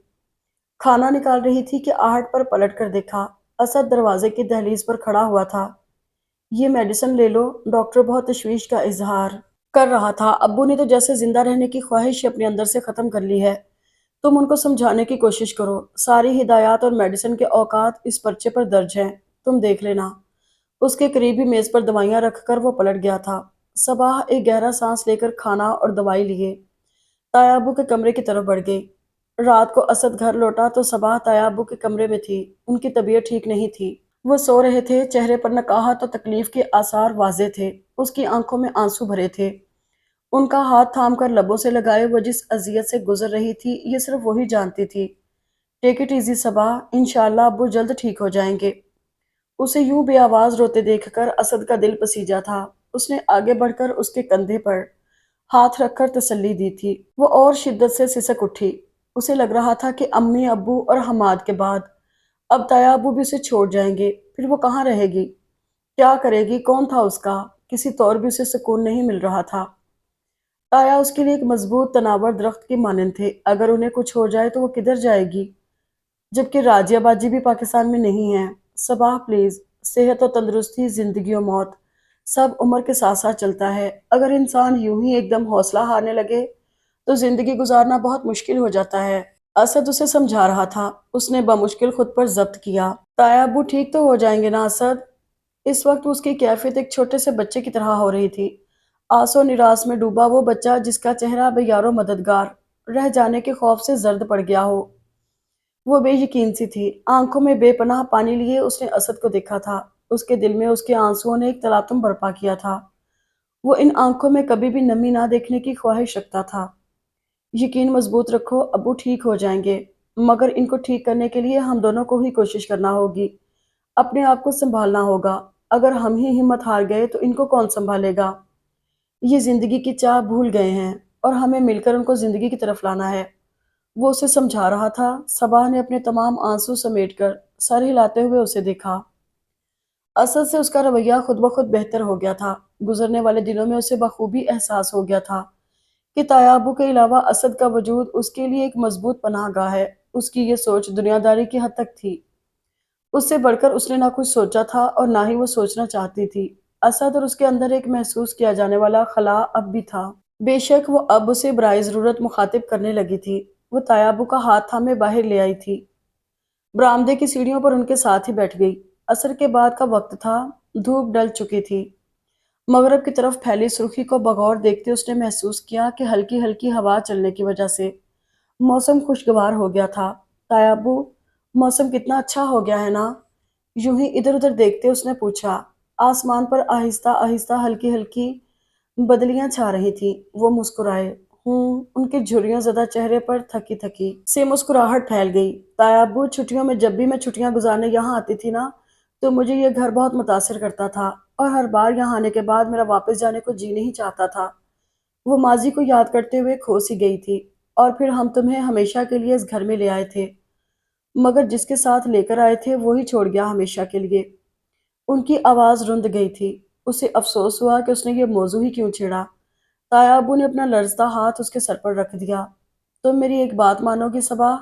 کھانا نکال رہی تھی کہ آہٹ پر پلٹ کر دیکھا، اسد دروازے کی دہلیز پر کھڑا ہوا تھا۔ یہ میڈیسن لے لو، ڈاکٹر بہت تشویش کا اظہار کر رہا تھا۔ ابو نے تو جیسے زندہ رہنے کی خواہش اپنے اندر سے ختم کر لی ہے۔ تم ان کو سمجھانے کی کوشش کرو، ساری ہدایات اور میڈیسن کے اوقات اس پرچے پر درج ہیں، تم دیکھ لینا۔ اس کے قریبی میز پر دوائیاں رکھ کر وہ پلٹ گیا تھا۔ صباح ایک گہرا سانس لے کر کھانا اور دوائی لیے طائی ابو کے کمرے کی طرف بڑھ گئی۔ رات کو اسد گھر لوٹا تو صباح طائی ابو کے کمرے میں تھی۔ ان کی طبیعت ٹھیک نہیں تھی، وہ سو رہے تھے، چہرے پر نقاہت اور تکلیف کے آثار واضح تھے، اس کی آنکھوں میں آنسو بھرے تھے۔ ان کا ہاتھ تھام کر لبوں سے لگائے وہ جس اذیت سے گزر رہی تھی یہ صرف وہی جانتی تھی۔ ٹیک اٹ ایزی صباح، انشاءاللہ ابو جلد ٹھیک ہو جائیں گے۔ اسے یوں بے آواز روتے دیکھ کر اسد کا دل پسیجا تھا۔ اس نے آگے بڑھ کر اس کے کندھے پر ہاتھ رکھ کر تسلی دی تھی۔ وہ اور شدت سے سسک اٹھی۔ اسے لگ رہا تھا کہ امی ابو اور حماد کے بعد اب طائی ابو بھی اسے چھوڑ جائیں گے، پھر وہ کہاں رہے گی، کیا کرے گی، کون تھا اس کا؟ کسی طور بھی اسے سکون نہیں مل رہا تھا۔ تایا اس کے لیے ایک مضبوط تناور درخت کی مانند تھے، اگر انہیں کچھ ہو جائے تو وہ کدھر جائے گی؟ جبکہ راجیہ باجی بھی پاکستان میں نہیں ہیں۔ صباح پلیز، صحت و تندرستی، زندگی و موت، سب عمر کے ساتھ ساتھ چلتا ہے۔ اگر انسان یوں ہی ایک دم حوصلہ ہارنے لگے تو زندگی گزارنا بہت مشکل ہو جاتا ہے۔ اسد اسے سمجھا رہا تھا، اس نے بمشکل خود پر ضبط کیا۔ طائی ابو ٹھیک تو ہو جائیں گے نا اسد؟ اس وقت اس کی کیفیت ایک چھوٹے سے بچے کی طرح ہو رہی تھی، آس و نراس میں ڈوبا وہ بچہ جس کا چہرہ بے یار و مددگار رہ جانے کے خوف سے زرد پڑ گیا ہو۔ وہ بے یقین سی تھی، آنکھوں میں بے پناہ پانی لیے اس نے اسد کو دیکھا تھا۔ اس کے دل میں اس کے آنسوؤں نے ایک تلاطم برپا کیا تھا۔ وہ ان آنکھوں میں کبھی بھی نمی نہ دیکھنے کی خواہش رکھتا تھا۔ یقین مضبوط رکھو، ابو ٹھیک ہو جائیں گے، مگر ان کو ٹھیک کرنے کے لیے ہم دونوں کو ہی کوشش کرنا ہوگی، اپنے آپ کو سنبھالنا ہوگا۔ اگر ہم ہی ہمت ہار گئے تو ان کو کون سنبھالے گا؟ یہ زندگی کی چاہ بھول گئے ہیں اور ہمیں مل کر ان کو زندگی کی طرف لانا ہے۔ وہ اسے سمجھا رہا تھا۔ صباح نے اپنے تمام آنسو سمیٹ کر سر ہلاتے ہوئے اسے دیکھا۔ اسد سے اس کا رویہ خود بخود بہتر ہو گیا تھا۔ گزرنے والے دنوں میں اسے بخوبی احساس ہو گیا تھا کہ تایابو کے علاوہ اسد کا وجود اس کے لیے ایک مضبوط پناہ گاہ ہے۔ اس کی یہ سوچ دنیا داری کی حد تک تھی۔ اس سے بڑھ کر اس نے نہ کچھ سوچا تھا اور نہ ہی وہ سوچنا چاہتی تھی۔ اسد اور اس کے اندر ایک محسوس کیا جانے والا خلا اب بھی تھا۔ بے شک وہ اب اسے برائے ضرورت مخاطب کرنے لگی تھی۔ وہ تایابو کا ہاتھ تھامے باہر لے آئی تھی۔ برآمدے کی سیڑھیوں پر ان کے ساتھ ہی بیٹھ گئی۔ عصر کے بعد کا وقت تھا، دھوپ ڈل چکی تھی۔ مغرب کی طرف پھیلی سرخی کو بغور دیکھتے اس نے محسوس کیا کہ ہلکی ہلکی ہوا چلنے کی وجہ سے موسم خوشگوار ہو گیا تھا۔ تایابو، موسم کتنا اچھا ہو گیا ہے نا؟ یوں ہی ادھر ادھر دیکھتے اس نے پوچھا۔ آسمان پر آہستہ آہستہ ہلکی ہلکی بدلیاں چھا رہی تھیں۔ وہ مسکرائے۔ ان کے جھریوں زدہ چہرے پر تھکی تھکی سے مسکراہٹ پھیل گئی۔ تایابو، چھٹیوں میں جب بھی میں چھٹیاں گزارنے یہاں آتی تھی نا، تو مجھے یہ گھر بہت متاثر کرتا تھا اور ہر بار یہاں آنے کے بعد میرا واپس جانے کو جی نہیں چاہتا تھا۔ وہ ماضی کو یاد کرتے ہوئے کھو سی گئی تھی۔ اور پھر ہم تمہیں ہمیشہ کے لیے اس گھر میں لے آئے تھے، مگر جس کے ساتھ لے کر آئے تھے وہی چھوڑ گیا ہمیشہ کے لیے۔ ان کی آواز رند گئی تھی۔ اسے افسوس ہوا کہ اس نے یہ موضوع ہی کیوں چھیڑا۔ تایابو نے اپنا لرزتا ہاتھ اس کے سر پر رکھ دیا۔ تم میری ایک بات مانو گی صبا؟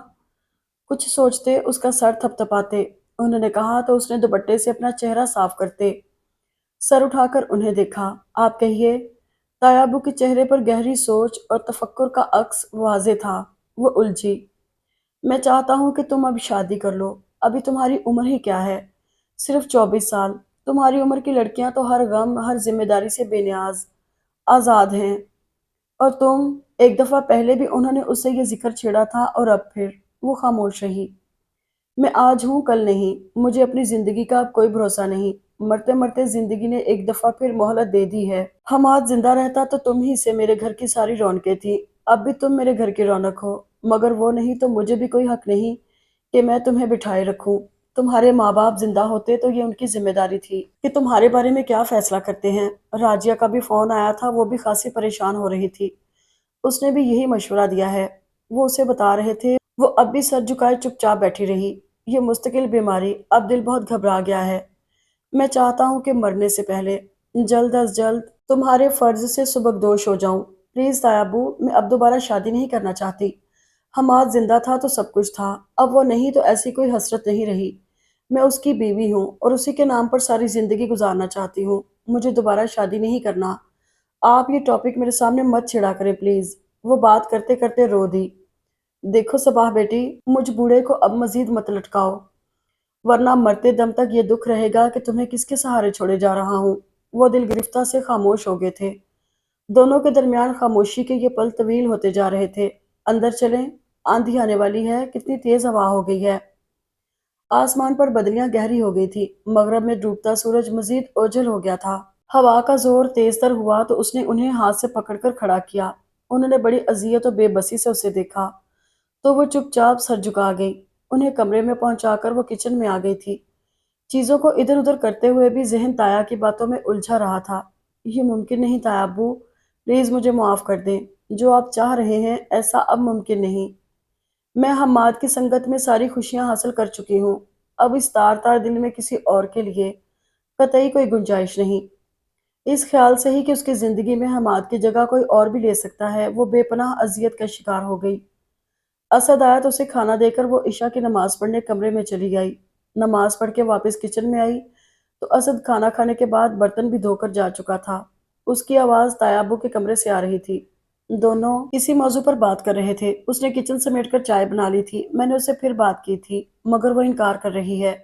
کچھ سوچتے اس کا سر تھپ تھپاتے انہوں نے کہا تو اس نے دوپٹے سے اپنا چہرہ صاف کرتے سر اٹھا کر انہیں دیکھا۔ آپ کہیے۔ تایابو کے چہرے پر گہری سوچ اور تفکر کا عکس واضح تھا۔ وہ الجھی۔ میں چاہتا ہوں کہ تم اب شادی کر لو۔ ابھی تمہاری عمر ہی کیا ہے؟ صرف 24 سال۔ تمہاری عمر کی لڑکیاں تو ہر غم، ہر ذمہ داری سے بے نیاز، آزاد ہیں۔ اور تم، ایک دفعہ پہلے بھی انہوں نے اس سے یہ ذکر چھیڑا تھا اور اب پھر۔ وہ خاموش رہی۔ میں آج ہوں کل نہیں۔ مجھے اپنی زندگی کا اب کوئی بھروسہ نہیں۔ مرتے مرتے زندگی نے ایک دفعہ پھر مہلت دے دی ہے۔ حماد زندہ رہتا تو تم ہی سے میرے گھر کی ساری رونقیں تھیں۔ اب بھی تم میرے گھر کی رونق ہو، مگر وہ نہیں تو مجھے بھی کوئی حق نہیں کہ میں تمہیں بٹھائے رکھوں۔ تمہارے ماں باپ زندہ ہوتے تو یہ ان کی ذمہ داری تھی کہ تمہارے بارے میں کیا فیصلہ کرتے ہیں۔ راجیہ کا بھی فون آیا تھا، وہ بھی خاصی پریشان ہو رہی تھی۔ اس نے بھی یہی مشورہ دیا ہے۔ وہ اسے بتا رہے تھے۔ وہ اب بھی سر جھکائے چپ چاپ بیٹھی رہی۔ یہ مستقل بیماری، اب دل بہت گھبرا گیا ہے۔ میں چاہتا ہوں کہ مرنے سے پہلے جلد از جلد تمہارے فرض سے سبکدوش ہو جاؤں۔ پلیز تایابو، میں اب دوبارہ شادی نہیں کرنا چاہتی۔ حماد زندہ تھا تو سب کچھ تھا، اب وہ نہیں تو ایسی کوئی حسرت نہیں رہی۔ میں اس کی بیوی ہوں اور اسی کے نام پر ساری زندگی گزارنا چاہتی ہوں۔ مجھے دوبارہ شادی نہیں کرنا۔ آپ یہ ٹاپک میرے سامنے مت چھڑا کریں پلیز۔ وہ بات کرتے کرتے رو دی۔ دیکھو صباح بیٹی، مجھ بوڑھے کو اب مزید مت لٹکاؤ، ورنہ مرتے دم تک یہ دکھ رہے گا کہ تمہیں کس کے سہارے چھوڑے جا رہا ہوں۔ وہ دل گرفتہ سے خاموش ہو گئے تھے۔ دونوں کے درمیان خاموشی کے یہ پل طویل ہوتے جا رہے تھے۔ اندر چلیں، آندھی آنے والی ہے، کتنی تیز ہوا ہو گئی ہے۔ آسمان پر بدلیاں گہری ہو گئی تھی۔ مغرب میں ڈوبتا سورج مزید اوجھل ہو گیا تھا۔ ہوا کا زور تیز تر ہوا تو اس نے انہیں ہاتھ سے پکڑ کر کھڑا کیا۔ انہوں نے بڑی اذیت و بے بسی سے اسے دیکھا تو وہ چپ چاپ سر جھکا گئی۔ انہیں کمرے میں پہنچا کر وہ کچن میں آ گئی تھی۔ چیزوں کو ادھر ادھر کرتے ہوئے بھی ذہن تایا کی باتوں میں الجھا رہا تھا۔ یہ ممکن نہیں تایابو، پلیز مجھے معاف کر دیں۔ جو آپ چاہ رہے ہیں ایسا اب ممکن نہیں۔ میں حماد کی سنگت میں ساری خوشیاں حاصل کر چکی ہوں۔ اب اس تار تار دل میں کسی اور کے لیے قطعی کوئی گنجائش نہیں۔ اس خیال سے ہی کہ اس کی زندگی میں حماد کی جگہ کوئی اور بھی لے سکتا ہے، وہ بے پناہ اذیت کا شکار ہو گئی۔ اسد آیا تو اسے کھانا دے کر وہ عشاء کی نماز پڑھنے کمرے میں چلی گئی۔ نماز پڑھ کے واپس کچن میں آئی تو اسد کھانا کھانے کے بعد برتن بھی دھو کر جا چکا تھا۔ اس کی آواز تایابو کے کمرے سے آ رہی تھی۔ دونوں کسی موضوع پر بات کر رہے تھے۔ اس نے کچن سمیٹ کر چائے بنا لی تھی۔ میں نے اسے پھر بات کی تھی، مگر وہ انکار کر رہی ہے۔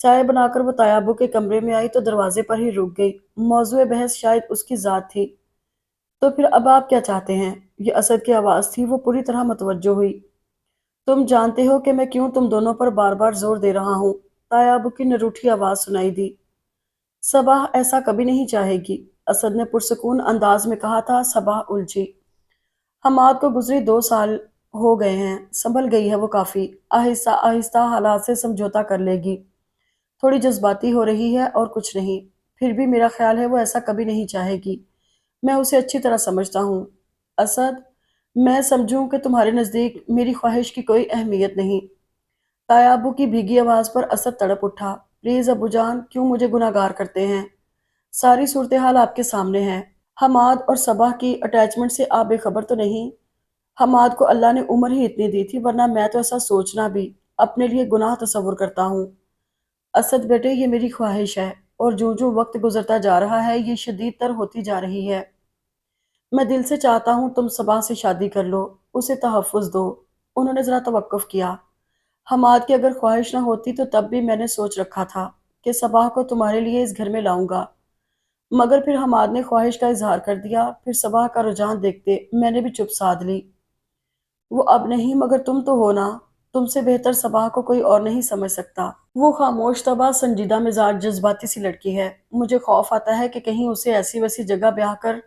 چائے بنا کر وہ تایابو کے کمرے میں آئی تو دروازے پر ہی رک گئی۔ موضوع بحث شاید اس کی ذات تھی۔ تو پھر اب آپ کیا چاہتے ہیں؟ یہ اسد کی آواز تھی۔ وہ پوری طرح متوجہ ہوئی۔ تم جانتے ہو کہ میں کیوں تم دونوں پر بار بار زور دے رہا ہوں؟ تایابو کی نروٹھی آواز سنائی دی۔ صباح ایسا کبھی نہیں چاہے گی، اسد نے پرسکون انداز میں کہا تھا۔ صباح الجھی۔ حماد کو گزری 2 سال ہو گئے ہیں، سنبھل گئی ہے وہ کافی۔ آہستہ آہستہ حالات سے سمجھوتا کر لے گی۔ تھوڑی جذباتی ہو رہی ہے اور کچھ نہیں۔ پھر بھی میرا خیال ہے وہ ایسا کبھی نہیں چاہے گی۔ میں اسے اچھی طرح سمجھتا ہوں۔ اسد، میں سمجھوں کہ تمہارے نزدیک میری خواہش کی کوئی اہمیت نہیں۔ تایابو کی بھیگی آواز پر اسد تڑپ اٹھا۔ پلیز ابو جان، کیوں مجھے گناہگار کرتے ہیں؟ ساری صورتحال آپ کے سامنے ہے۔ حماد اور صبا کی اٹیچمنٹ سے آپ بے خبر تو نہیں؟ حماد کو اللہ نے عمر ہی اتنی دی تھی، ورنہ میں تو ایسا سوچنا بھی اپنے لیے گناہ تصور کرتا ہوں۔ اسد بیٹے، یہ میری خواہش ہے، اور جو جو وقت گزرتا جا رہا ہے یہ شدید تر ہوتی جا رہی ہے۔ میں دل سے چاہتا ہوں تم صبا سے شادی کر لو، اسے تحفظ دو۔ انہوں نے ذرا توقف کیا۔ حماد کی اگر خواہش نہ ہوتی تو تب بھی میں نے سوچ رکھا تھا کہ صبا کو تمہارے لیے اس گھر میں لاؤں گا، مگر پھر حماد نے خواہش کا اظہار کر دیا، پھر صبا کا رجحان دیکھتے میں نے بھی چپ سادھ لی۔ وہ اب نہیں، مگر تم تو ہو نا، تم سے بہتر صبا کو کوئی اور نہیں سمجھ سکتا۔ وہ خاموش طبع سنجیدہ مزاج جذباتی سی لڑکی ہے، مجھے خوف آتا ہے کہ کہیں اسے ایسی ویسی جگہ بیاہ کر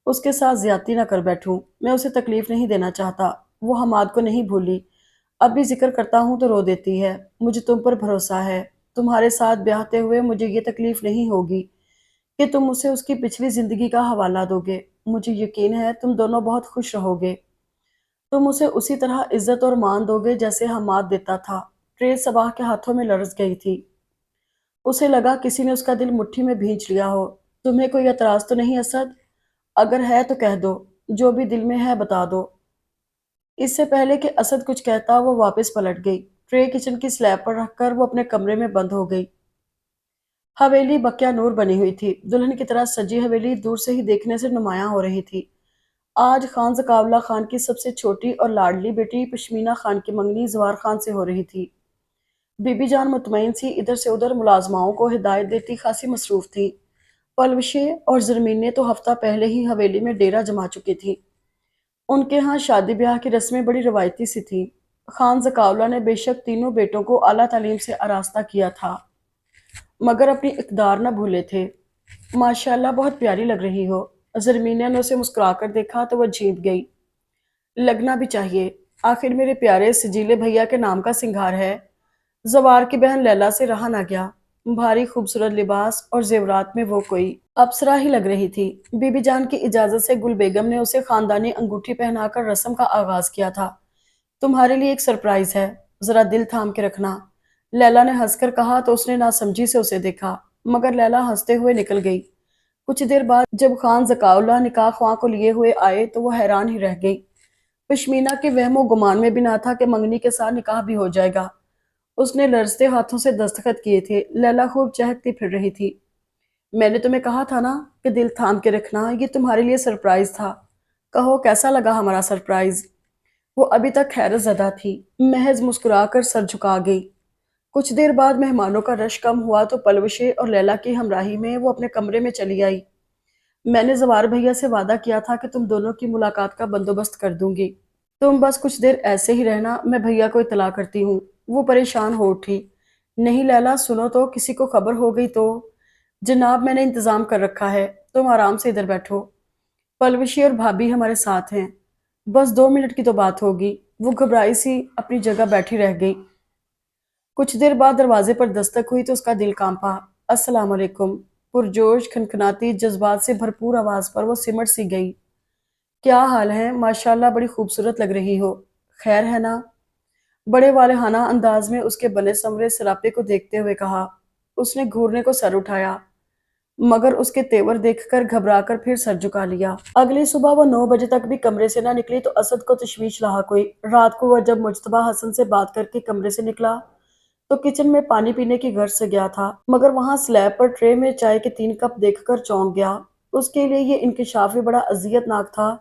اس کے ساتھ زیادتی نہ کر بیٹھوں۔ میں اسے تکلیف نہیں دینا چاہتا۔ وہ حماد کو نہیں بھولی، اب بھی ذکر کرتا ہوں تو رو دیتی ہے۔ مجھے تم پر بھروسہ ہے، تمہارے ساتھ بیاہتے ہوئے مجھے یہ تکلیف نہیں ہوگی کہ تم اسے اس کی پچھلی زندگی کا حوالہ دو گے۔ مجھے یقین ہے تم دونوں بہت خوش رہو گے۔ تم اسے اسی طرح عزت اور مان دو گے جیسے حماد دیتا تھا۔ ٹرے صباح کے ہاتھوں میں لرز گئی تھی۔ اسے لگا کسی نے اس کا دل مٹھی میں بھینچ لیا ہو۔ تمہیں کوئی اعتراض تو نہیں اسد؟ اگر ہے تو کہہ دو، جو بھی دل میں ہے بتا دو۔ اس سے پہلے کہ اسد کچھ کہتا وہ واپس پلٹ گئی۔ ٹرے کچن کی سلیب پر رکھ کر وہ اپنے کمرے میں بند ہو گئی۔ حویلی بکیا نور بنی ہوئی تھی، دلہن کی طرح سجی حویلی دور سے ہی دیکھنے سے نمایاں ہو رہی تھی۔ آج خان زکاولہ خان کی سب سے چھوٹی اور لاڈلی بیٹی پشمینہ خان کی منگنی زوار خان سے ہو رہی تھی۔ بی بی جان مطمئن سی ادھر سے ادھر ملازماؤں کو ہدایت دیتی خاصی مصروف تھی۔ پلوشے اور زرمینے تو ہفتہ پہلے ہی حویلی میں ڈیرا جما چکی تھی۔ ان کے ہاں شادی بیاہ کی رسمیں بڑی روایتی سی تھیں۔ خان زکاولہ نے بے شک تینوں بیٹوں کو اعلیٰ تعلیم سے آراستہ کیا تھا، مگر اپنی اقدار نہ بھولے تھے۔ ماشاءاللہ بہت پیاری لگ رہی ہو۔ زرمینہ نے اسے مسکرا کر دیکھا تو وہ جھیپ گئی۔ لگنا بھی چاہیے، آخر میرے پیارے سجیلے بھیا کے نام کا سنگھار ہے۔ زوار کی بہن لیلا سے رہا نہ گیا۔ بھاری خوبصورت لباس اور زیورات میں وہ کوئی اپسرا ہی لگ رہی تھی۔ بی بی جان کی اجازت سے گل بیگم نے اسے خاندانی انگوٹھی پہنا کر رسم کا آغاز کیا تھا۔ تمہارے لیے ایک سرپرائز ہے، ذرا دل تھام کے رکھنا۔ لیلا نے ہنس کر کہا تو اس نے ناسمجھی سے اسے دیکھا، مگر لیلا ہنستے ہوئے نکل گئی۔ کچھ دیر بعد جب خان زکاولہ نکاح خواہ کو لیے ہوئے آئے تو وہ حیران ہی رہ گئی۔ پشمینہ کے وہم و گمان میں بھی نہ تھا کہ منگنی کے ساتھ نکاح بھی ہو جائے گا۔ اس نے لرزتے ہاتھوں سے دستخط کیے تھے۔ لیلا خوب چہکتی پھر رہی تھی۔ میں نے تمہیں کہا تھا نا کہ دل تھام کے رکھنا، یہ تمہارے لیے سرپرائز تھا۔ کہو کیسا لگا ہمارا سرپرائز؟ وہ ابھی تک حیرت زدہ تھی، محض مسکرا کر سر جھکا گئی۔ کچھ دیر بعد مہمانوں کا رش کم ہوا تو پلوشے اور لیلا کی ہمراہی میں وہ اپنے کمرے میں چلی آئی۔ میں نے زوار بھیا سے وعدہ کیا تھا کہ تم دونوں کی ملاقات کا بندوبست کر دوں گی۔ تم بس کچھ دیر ایسے ہی رہنا، میں بھیا کو اطلاع کرتی ہوں۔ وہ پریشان ہو اٹھی۔ نہیں لیلا، سنو تو، کسی کو خبر ہو گئی تو؟ جناب میں نے انتظام کر رکھا ہے، تم آرام سے ادھر بیٹھو۔ پلوشی اور بھابھی ہمارے ساتھ ہیں، بس 2 منٹ کی تو بات ہوگی۔ وہ گھبرائی سی اپنی جگہ بیٹھی رہ گئی۔ کچھ دیر بعد دروازے پر دستک ہوئی تو اس کا دل کانپا۔ السلام علیکم۔ پرجوش کھنکھناتی جذبات سے بھرپور آواز پر وہ سمٹ سی گئی۔ کیا حال ہے؟ ماشاءاللہ بڑی خوبصورت لگ رہی ہو۔ خیر ہے نا؟ بڑے والہانہ انداز میں اس کے بنے سنورے سراپے کو دیکھتے ہوئے کہا۔ اس نے گھورنے کو سر اٹھایا، مگر اس کے تیور دیکھ کر گھبرا کر پھر سر جھکا لیا۔ اگلی صبح وہ 9 بجے تک بھی کمرے سے نہ نکلی تو اسد کو تشویش لاحق ہوئی۔ رات کو وہ جب مجتبیٰ حسن سے بات کر کے کمرے سے نکلا تو کچن میں پانی پینے کی غرض سے گیا تھا، مگر وہاں سلیب پر ٹرے میں چائے کے 3 کپ دیکھ کر چونک گیا۔ اس کے لیے یہ انکشاف بھی بڑا اذیت ناک تھا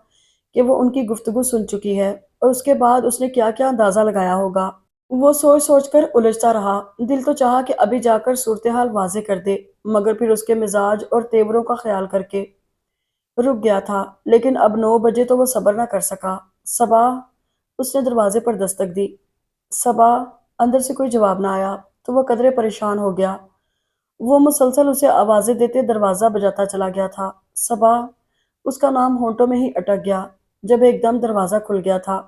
کہ وہ ان کی گفتگو سن چکی ہے، اور اس کے بعد اس نے کیا کیا اندازہ لگایا ہوگا۔ وہ سوچ سوچ کر الجھتا رہا۔ دل تو چاہا کہ ابھی جا کر صورتحال واضح کر دے، مگر پھر اس کے مزاج اور تیوروں کا خیال کر کے رک گیا تھا۔ لیکن اب 9 بجے تو وہ صبر نہ کر سکا۔ صبا، اس نے دروازے پر دستک دی۔ صبا، اندر سے کوئی جواب نہ آیا تو وہ قدرے پریشان ہو گیا۔ وہ مسلسل اسے آوازیں دیتے دروازہ بجاتا چلا گیا تھا۔ صبا، اس کا نام ہونٹوں میں ہی اٹک گیا جب ایک دم دروازہ کھل گیا تھا۔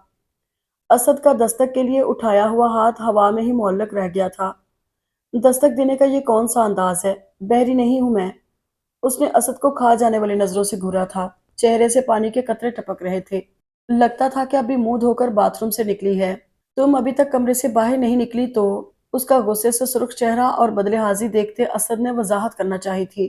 اسد کا دستک کے لیے اٹھایا ہوا ہاتھ ہوا میں ہی معلق رہ گیا تھا۔ دستک دینے کا یہ کون سا انداز ہے؟ بحری نہیں ہوں میں۔ اس نے اسد کو کھا جانے والی نظروں سے گھورا تھا۔ چہرے سے پانی کے قطرے ٹپک رہے تھے۔ لگتا تھا کہ ابھی منہ دھو کر باتھ روم سے نکلی ہے۔ تم ابھی تک کمرے سے باہر نہیں نکلی تو؟ اس کا غصے سے سرخ چہرہ اور بدلحاظی دیکھتے اسد نے وضاحت کرنا چاہی تھی،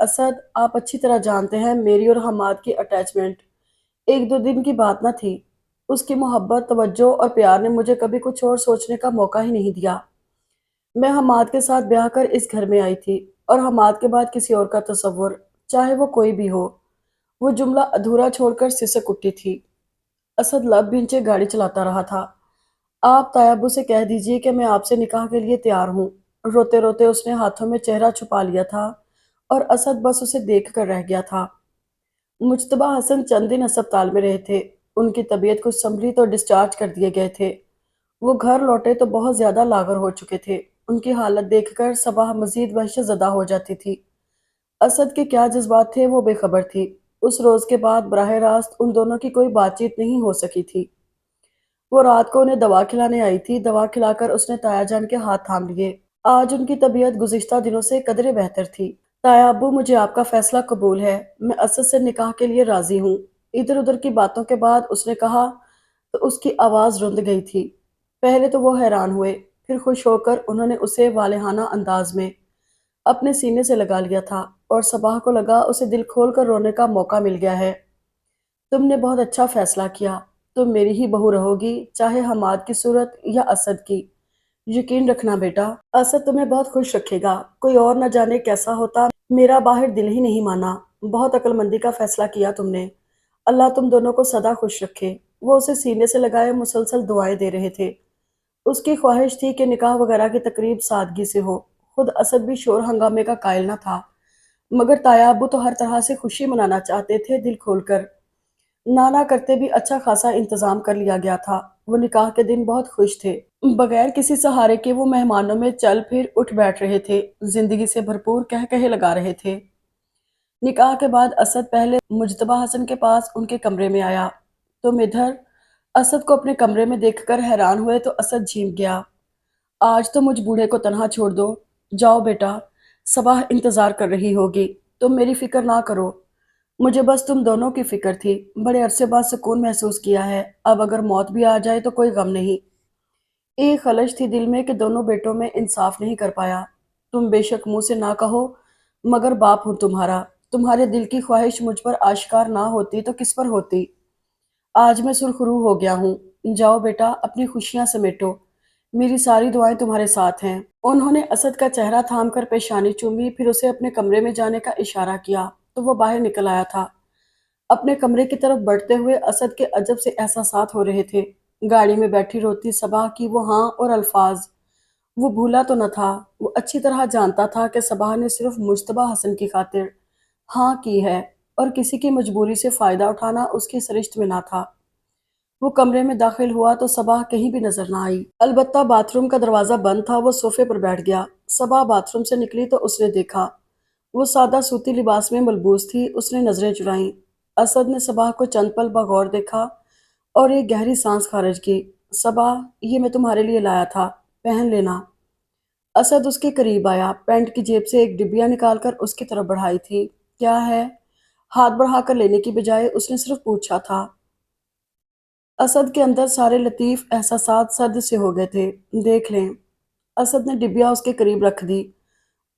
اسد، آپ اچھی طرح جانتے ہیں میری اور حماد کی اٹیچمنٹ ایک دو دن کی بات نہ تھی۔ اس کی محبت، توجہ اور پیار نے مجھے کبھی کچھ اور سوچنے کا موقع ہی نہیں دیا۔ میں حماد کے ساتھ بیاہ کر اس گھر میں آئی تھی، اور حماد کے بعد کسی اور کا تصور، چاہے وہ کوئی بھی ہو۔ وہ جملہ ادھورا چھوڑ کر سسک اٹھی تھی۔ اسد لب بھینچے گاڑی چلاتا رہا تھا۔ آپ تایابو سے کہہ دیجئے کہ میں آپ سے نکاح کے لیے تیار ہوں۔ روتے روتے اس نے ہاتھوں میں چہرہ چھپا لیا تھا، اور اسد بس اسے دیکھ کر رہ گیا تھا۔ مجتبیٰ حسن چند دن ہسپتال میں رہے تھے۔ ان کی طبیعت کچھ سنبھلی تو ڈسچارج کر دیے گئے تھے۔ وہ گھر لوٹے تو بہت زیادہ لاغر ہو چکے تھے۔ ان کی حالت دیکھ کر صبا مزید وحشت زدہ ہو جاتی تھی۔ اسد کے کیا جذبات تھے وہ بے خبر تھی۔ اس روز کے بعد براہ راست ان دونوں کی کوئی بات چیت نہیں ہو سکی تھی۔ وہ رات کو انہیں دوا کھلانے آئی تھی۔ دوا کھلا کر اس نے تایا جان کے ہاتھ تھام لیے۔ آج ان کی طبیعت گزشتہ دنوں سے قدرے بہتر تھی۔ تایا ابو، مجھے آپ کا فیصلہ قبول ہے۔ میں اسد سے نکاح کے لیے راضی ہوں۔ ادھر ادھر کی باتوں کے بعد اس نے کہا تو اس کی آواز رند گئی تھی۔ پہلے تو وہ حیران ہوئے، پھر خوش ہو کر انہوں نے اسے والہانہ انداز میں اپنے سینے سے لگا لیا تھا، اور صباح کو لگا اسے دل کھول کر رونے کا موقع مل گیا ہے۔ تم نے بہت اچھا فیصلہ کیا۔ تم میری ہی بہو رہو گی، چاہے حماد کی صورت یا اسد کی۔ یقین رکھنا بیٹا، اسد تمہیں بہت خوش رکھے گا۔ کوئی اور نہ جانے کیسا ہوتا، میرا باہر دل ہی نہیں مانا۔ بہت عقل مندی کا فیصلہ کیا تم نے۔ اللہ تم دونوں کو سدا خوش رکھے۔ وہ اسے سینے سے لگائے مسلسل دعائیں دے رہے تھے۔ اس کی خواہش تھی کہ نکاح وغیرہ کی تقریب سادگی سے ہو۔ خود اسد بھی شور ہنگامے کا قائل نہ تھا، مگر تایا ابو تو ہر طرح سے خوشی منانا چاہتے تھے دل کھول کر۔ نانا کرتے بھی اچھا خاصا انتظام کر لیا گیا تھا۔ وہ نکاح کے دن بہت خوش تھے۔ بغیر کسی سہارے کے وہ مہمانوں میں چل پھر اٹھ بیٹھ رہے تھے، زندگی سے بھرپور کہے لگا رہے تھے۔ نکاح کے بعد اسد پہلے مجتبیٰ حسن کے پاس ان کے کمرے میں آیا۔ تم ادھر؟ اسد کو اپنے کمرے میں دیکھ کر حیران ہوئے تو اسد جھینک گیا۔ آج تو مجھ بوڑھے کو تنہا چھوڑ دو۔ جاؤ بیٹا، صباح انتظار کر رہی ہوگی۔ تم میری فکر نہ کرو۔ مجھے بس تم دونوں کی فکر تھی۔ بڑے عرصے بعد سکون محسوس کیا ہے۔ اب اگر موت بھی آ جائے تو کوئی غم نہیں۔ ایک خلش تھی دل میں کہ دونوں بیٹوں میں انصاف نہیں کر پایا۔ تم بے شک منہ سے نہ کہو، مگر باپ ہوں تمہارا۔ تمہارے دل کی خواہش مجھ پر آشکار نہ ہوتی تو کس پر ہوتی؟ آج میں سرخرو ہو گیا ہوں۔ جاؤ بیٹا، اپنی خوشیاں سمیٹو۔ میری ساری دعائیں تمہارے ساتھ ہیں۔ انہوں نے اسد کا چہرہ تھام کر پیشانی چومی، پھر اسے اپنے کمرے میں جانے کا اشارہ کیا تو وہ باہر نکل آیا تھا۔ اپنے کمرے کی طرف بڑھتے ہوئے اسد کے عجب سے احساسات ہو رہے تھے۔ گاڑی میں بیٹھی روتی صباح کی وہ ہاں اور الفاظ، وہ بھولا تو نہ تھا۔ وہ اچھی طرح جانتا تھا کہ صباح نے صرف مجتبیٰ حسن کی خاطر ہاں کی ہے، اور کسی کی مجبوری سے فائدہ اٹھانا اس کی سرشت میں نہ تھا۔ وہ کمرے میں داخل ہوا تو صباح کہیں بھی نظر نہ آئی۔ البتہ باتھ روم کا دروازہ بند تھا۔ وہ صوفے پر بیٹھ گیا۔ صباح باتھ روم سے نکلی تو اس نے دیکھا وہ سادہ سوتی لباس میں ملبوس تھی۔ اس نے نظریں چرائیں۔ اسد نے صباح کو چند پل بغور دیکھا اور ایک گہری سانس خارج کی۔ صباح، یہ میں تمہارے لیے لایا تھا، پہن لینا۔ اسد اس کے قریب آیا، پینٹ کی جیب سے ایک ڈبیا نکال کر اس کی طرف بڑھائی تھی۔ کیا ہے؟ ہاتھ بڑھا کر لینے کی بجائے اس نے صرف پوچھا تھا۔ اسد کے اندر سارے لطیف احساسات سرد سے ہو گئے تھے۔ دیکھ لیں۔ اسد نے ڈبیا اس کے قریب رکھ دی۔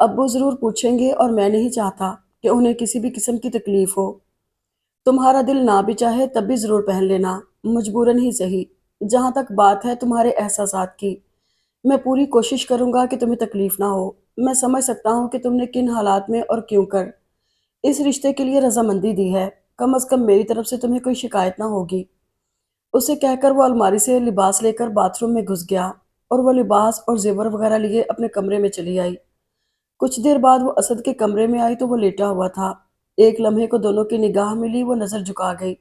ابو ضرور پوچھیں گے، اور میں نہیں چاہتا کہ انہیں کسی بھی قسم کی تکلیف ہو۔ تمہارا دل نہ بھی چاہے تب بھی ضرور پہن لینا، مجبوراً ہی صحیح۔ جہاں تک بات ہے تمہارے احساسات کی، میں پوری کوشش کروں گا کہ تمہیں تکلیف نہ ہو۔ میں سمجھ سکتا ہوں کہ تم نے کن حالات میں اور کیوں کر اس رشتے کے لیے رضامندی دی ہے۔ کم از کم میری طرف سے تمہیں کوئی شکایت نہ ہوگی۔ اسے کہہ کر وہ الماری سے لباس لے کر باتھ روم میں گھس گیا، اور وہ لباس اور زیور وغیرہ لیے اپنے کمرے میں چلی آئی۔ کچھ دیر بعد وہ اسد کے کمرے میں آئی تو وہ لیٹا ہوا تھا۔ ایک لمحے کو دونوں کی نگاہ ملی، وہ نظر جھکا گئی،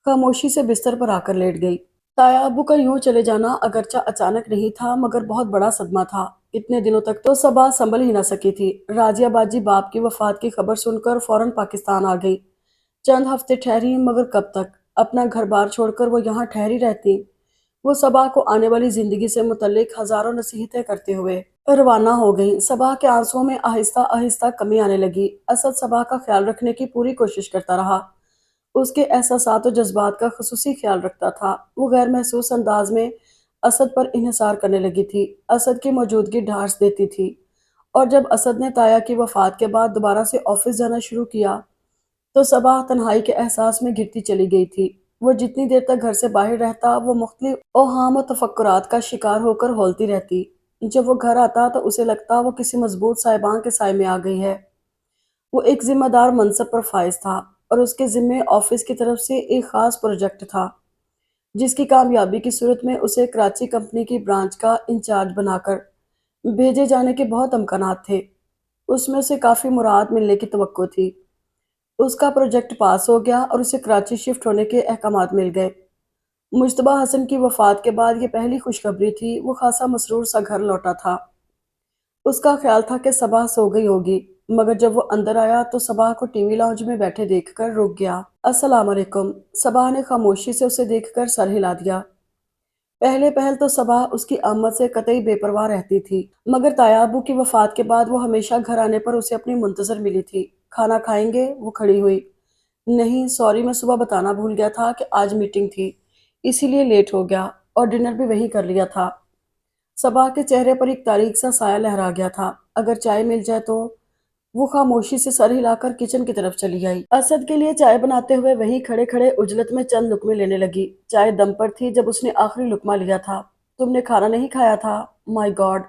خاموشی سے بستر پر آ کر لیٹ گئی۔ تایا ابو کا یوں چلے جانا اگرچہ اچانک نہیں تھا، مگر بہت بڑا صدمہ تھا۔ اتنے دنوں تک تو صبا سنبھل ہی نہ سکی تھی۔ راجیہ باجی باپ کی وفات کی خبر سن کر فوراً پاکستان آ گئی۔ چند ہفتے ٹھہری، مگر کب تک؟ اپنا گھر بار چھوڑ کر وہ یہاں ٹھہری رہتی؟ وہ صبا کو آنے والی زندگی سے متعلق ہزاروں نصیحتیں کرتے ہوئے روانہ ہو گئی۔ صبا کے آنسوؤں میں آہستہ آہستہ کمی آنے لگی۔ اسد صبا کا خیال رکھنے کی پوری کوشش کرتا رہا، اس کے احساسات و جذبات کا خصوصی خیال رکھتا تھا۔ وہ غیر محسوس انداز میں اسد پر انحصار کرنے لگی تھی، اسد کی موجودگی ڈھارس دیتی تھی، اور جب اسد نے تایا کی وفات کے بعد دوبارہ سے آفس جانا شروع کیا تو صبا تنہائی کے احساس میں گرتی چلی گئی تھی۔ وہ جتنی دیر تک گھر سے باہر رہتا وہ مختلف اوہام و تفکرات کا شکار ہو کر ہولتی رہتی۔ جب وہ گھر آتا تو اسے لگتا وہ کسی مضبوط صاحبان کے سائے میں آ گئی ہے۔ وہ ایک ذمہ دار منصب پر فائز تھا اور اس کے ذمے آفس کی طرف سے ایک خاص پروجیکٹ تھا جس کی کامیابی کی صورت میں اسے کراچی کمپنی کی برانچ کا انچارج بنا کر بھیجے جانے کے بہت امکانات تھے۔ اس میں اسے کافی مراد ملنے کی توقع تھی۔ اس کا پروجیکٹ پاس ہو گیا اور اسے کراچی شفٹ ہونے کے احکامات مل گئے۔ مجتبیٰ حسن کی وفات کے بعد یہ پہلی خوشخبری تھی۔ وہ خاصا مسرور سا گھر لوٹا تھا۔ اس کا خیال تھا کہ صبا سو گئی ہوگی، مگر جب وہ اندر آیا تو صبا کو ٹی وی لاؤنج میں بیٹھے دیکھ کر رک گیا۔ السلام علیکم۔ صبا نے خاموشی سے اسے دیکھ کر سر ہلا دیا۔ پہلے پہل تو صبا اس کی آمد سے قطعی بے پرواہ رہتی تھی، مگر تایا ابو کی وفات کے بعد وہ ہمیشہ گھر آنے پر اسے اپنی منتظر ملی تھی۔ کھانا کھائیں گے؟ وہ کھڑی ہوئی۔ نہیں سوری، میں صبح بتانا بھول گیا تھا کہ آج میٹنگ تھی، اسی لیے لیٹ ہو گیا، اور ڈنر بھی وہیں کر لیا تھا۔ صبا کے چہرے پر ایک تاریک سا سایہ لہرا گیا تھا۔ اگر چائے مل جائے تو؟ وہ خاموشی سے سر ہلا کر کچن کی طرف چلی آئی۔ اسد کے لیے چائے بناتے ہوئے وہیں کھڑے کھڑے عجلت میں چند لقمے لینے لگی۔ چائے دم پر تھی جب اس نے آخری لقمہ لیا تھا۔ تم نے کھانا نہیں کھایا تھا؟ مائی گاڈ،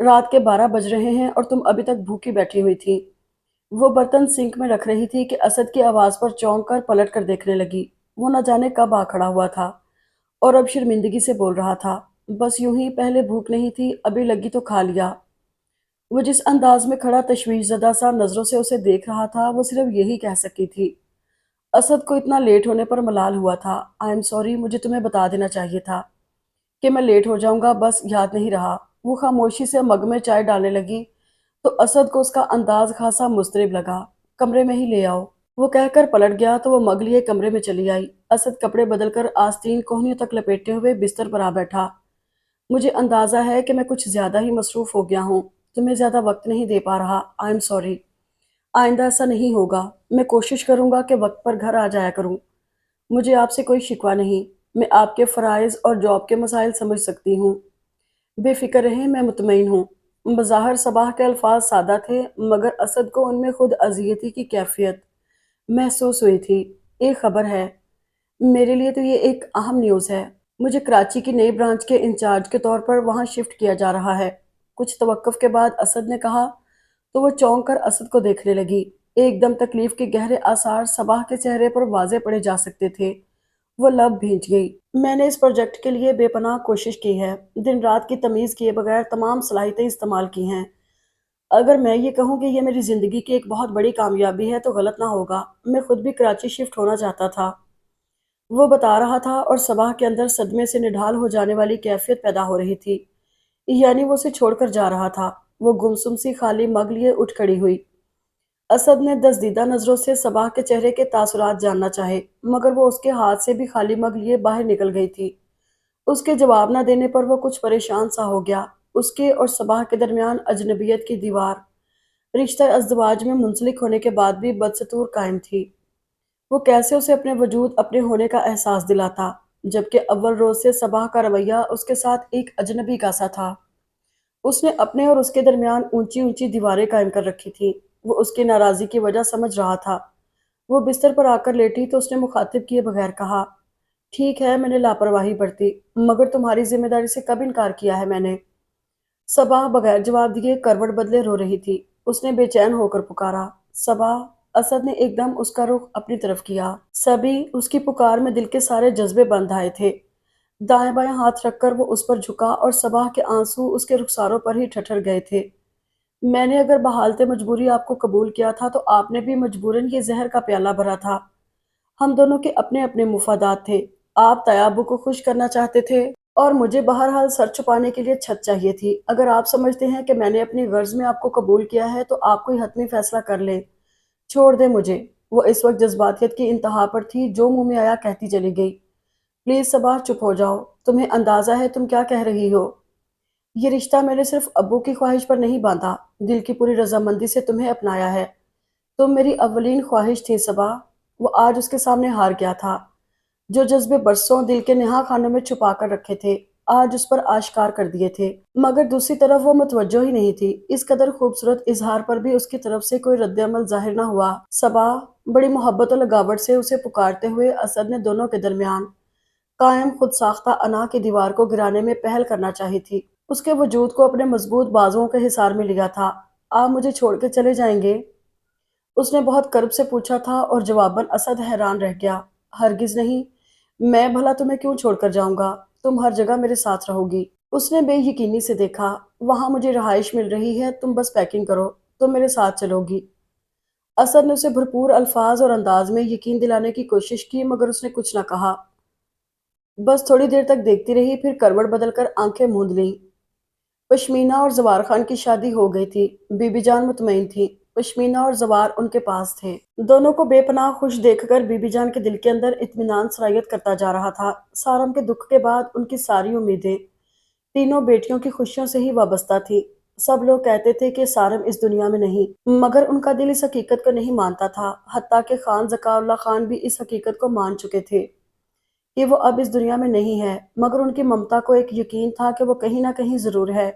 رات کے 12 بج رہے ہیں اور تم ابھی تک بھوکی بیٹھی ہوئی تھی۔ وہ برتن سنک میں رکھ رہی تھی کہ اسد کی آواز پر چونک کر پلٹ کر دیکھنے لگی۔ وہ نہ جانے کب آ کھڑا ہوا تھا اور اب شرمندگی سے بول رہا تھا، بس یوں ہی، پہلے بھوک نہیں تھی، ابھی لگی تو کھا لیا۔ وہ جس انداز میں کھڑا تشویش زدہ سا نظروں سے اسے دیکھ رہا تھا وہ صرف یہی کہہ سکی تھی۔ اسد کو اتنا لیٹ ہونے پر ملال ہوا تھا۔ آئی ایم سوری، مجھے تمہیں بتا دینا چاہیے تھا کہ میں لیٹ ہو جاؤں گا، بس یاد نہیں رہا۔ وہ خاموشی سے مگ میں چائے ڈالنے لگی تو اسد کو اس کا انداز خاصا مضطرب لگا۔ کمرے میں ہی لے آؤ، وہ کہہ کر پلٹ گیا تو وہ مگ لیے کمرے میں چلی آئی۔ اسد کپڑے بدل کر آستین کوہنیوں تک لپیٹے ہوئے بستر پر آ بیٹھا۔ مجھے اندازہ ہے کہ میں کچھ زیادہ ہی مصروف ہو گیا ہوں، تمہیں زیادہ وقت نہیں دے پا رہا۔ آئی ایم سوری، آئندہ ایسا نہیں ہوگا، میں کوشش کروں گا کہ وقت پر گھر آ جایا کروں۔ مجھے آپ سے کوئی شکوہ نہیں، میں آپ کے فرائض اور جاب کے مسائل سمجھ سکتی ہوں۔ بے فکر رہیں، میں مطمئن ہوں۔ بظاہر صباح کے الفاظ سادہ تھے، مگر اسد کو ان میں خود اذیتی کی کیفیت محسوس ہوئی تھی۔ ایک خبر ہے، میرے لیے تو یہ ایک اہم نیوز ہے۔ مجھے کراچی کی نئی برانچ کے انچارج کے طور پر وہاں شفٹ کیا جا رہا ہے۔ کچھ توقف کے بعد اسد نے کہا تو وہ چونک کر اسد کو دیکھنے لگی۔ ایک دم تکلیف کے گہرے آثار صباح کے چہرے پر واضح پڑے جا سکتے تھے۔ وہ لب بھیج گئی۔ میں نے اس پروجیکٹ کے لیے بے پناہ کوشش کی ہے، دن رات کی تمیز کیے بغیر تمام صلاحیتیں استعمال کی ہیں۔ اگر میں یہ کہوں کہ یہ میری زندگی کی ایک بہت بڑی کامیابی ہے تو غلط نہ ہوگا۔ میں خود بھی کراچی شفٹ ہونا چاہتا تھا، وہ بتا رہا تھا، اور صباح کے اندر صدمے سے نڈھال ہو جانے والی کیفیت پیدا ہو رہی تھی۔ یعنی وہ اسے چھوڑ کر جا رہا تھا۔ وہ گمسم سی خالی مگ لیے اٹھ کھڑی ہوئی۔ اسد نے دزدیدہ نظروں سے صباح کے چہرے کے تاثرات جاننا چاہے، مگر وہ اس کے ہاتھ سے بھی خالی مگ لیے باہر نکل گئی تھی۔ اس کے جواب نہ دینے پر وہ کچھ پریشان سا ہو گیا۔ اس کے اور صباح کے درمیان اجنبیت کی دیوار رشتہ ازدواج میں منسلک ہونے کے بعد بھی بدستور قائم تھی۔ وہ کیسے اسے اپنے وجود، اپنے ہونے کا احساس دلاتا، جبکہ اول روز سے صباح کا رویہ اس کے ساتھ ایک اجنبی کا سا تھا۔ اس نے اپنے اور اس کے درمیان اونچی اونچی دیواریں قائم کر رکھی تھیں۔ وہ اس کی ناراضی کی وجہ سمجھ رہا تھا۔ وہ بستر پر آ کر لیٹی تو اس نے مخاطب کیے بغیر کہا، ٹھیک ہے، میں نے لاپرواہی برتی، مگر تمہاری ذمہ داری سے کب انکار کیا ہے میں نے؟ صباح بغیر جواب دیے کروٹ بدلے رو رہی تھی۔ اس نے بے چین ہو کر پکارا، صباح! اسد نے ایک دم اس کا رخ اپنی طرف کیا۔ سبھی! اس کی پکار میں دل کے سارے جذبے بندھ آئے تھے۔ دائیں بائیں ہاتھ رکھ کر وہ اس پر جھکا اور صباح کے آنسو اس کے رخساروں پر ہی ٹھٹر گئے تھے۔ میں نے اگر بحالت مجبوری آپ کو قبول کیا تھا تو آپ نے بھی مجبوراً یہ زہر کا پیالہ بھرا تھا۔ ہم دونوں کے اپنے اپنے مفادات تھے۔ آپ طیابو کو خوش کرنا چاہتے تھے اور مجھے بہرحال سر چھپانے کے لیے چھت چاہیے تھی۔ اگر آپ سمجھتے ہیں کہ میں نے اپنی غرض میں آپ کو قبول کیا ہے تو آپ کوئی حتمی فیصلہ کر لیں، چھوڑ دیں مجھے۔ وہ اس وقت جذباتیت کی انتہا پر تھی، جو منہ میں آیا کہتی چلی گئی۔ پلیز صباح، چپ ہو جاؤ، تمہیں اندازہ ہے تم کیا کہہ رہی ہو؟ یہ رشتہ میں نے صرف ابو کی خواہش پر نہیں باندھا، دل کی پوری رضامندی سے تمہیں اپنایا ہے۔ تم میری اولین خواہش تھی صباح۔ وہ آج اس کے سامنے ہار گیا تھا۔ جو جذبے برسوں دل کے نہا خانوں میں چھپا کر رکھے تھے، آج اس پر آشکار کر دیے تھے، مگر دوسری طرف وہ متوجہ ہی نہیں تھی۔ اس قدر خوبصورت اظہار پر بھی اس کی طرف سے کوئی رد عمل ظاہر نہ ہوا۔ صبا بڑی محبت و لگاوٹ سے اسے پکارتے ہوئے اسد نے دونوں کے درمیان قائم خود ساختہ انا کی دیوار کو گرانے میں پہل کرنا چاہی تھی۔ اس کے وجود کو اپنے مضبوط بازوؤں کے حصار میں لیا تھا۔ آپ مجھے چھوڑ کے چلے جائیں گے؟ اس نے بہت کرب سے پوچھا تھا اور جواباً اسد حیران رہ گیا۔ ہرگز نہیں، میں بھلا تمہیں کیوں چھوڑ کر جاؤں گا؟ تم ہر جگہ میرے ساتھ رہو گی۔ اس نے بے یقینی سے دیکھا۔ وہاں مجھے رہائش مل رہی ہے، تم بس پیکنگ کرو، تم میرے ساتھ چلو گی۔ اسد نے اسے بھرپور الفاظ اور انداز میں یقین دلانے کی کوشش کی، مگر اس نے کچھ نہ کہا۔ بس تھوڑی دیر تک دیکھتی رہی، پھر کروٹ بدل کر آنکھیں موند لیں۔ پشمینہ اور زوار خان کی شادی ہو گئی تھی۔ بی بی جان مطمئن تھی۔ پشمینہ اور زوار ان کے پاس تھے۔ دونوں کو بے پناہ خوش دیکھ کر بی بی جان کے دل کے اندر اطمینان سرایت کرتا جا رہا تھا۔ سارم کے دکھ کے بعد ان کی ساری امیدیں تینوں بیٹیوں کی خوشیوں سے ہی وابستہ تھی۔ سب لوگ کہتے تھے کہ سارم اس دنیا میں نہیں، مگر ان کا دل اس حقیقت کو نہیں مانتا تھا۔ حتیٰ کہ خان ذکاء اللہ خان بھی اس حقیقت کو مان چکے تھے کہ وہ اب اس دنیا میں نہیں ہے، مگر ان کی ممتا کو ایک یقین تھا کہ وہ کہیں نہ کہیں ضرور ہے۔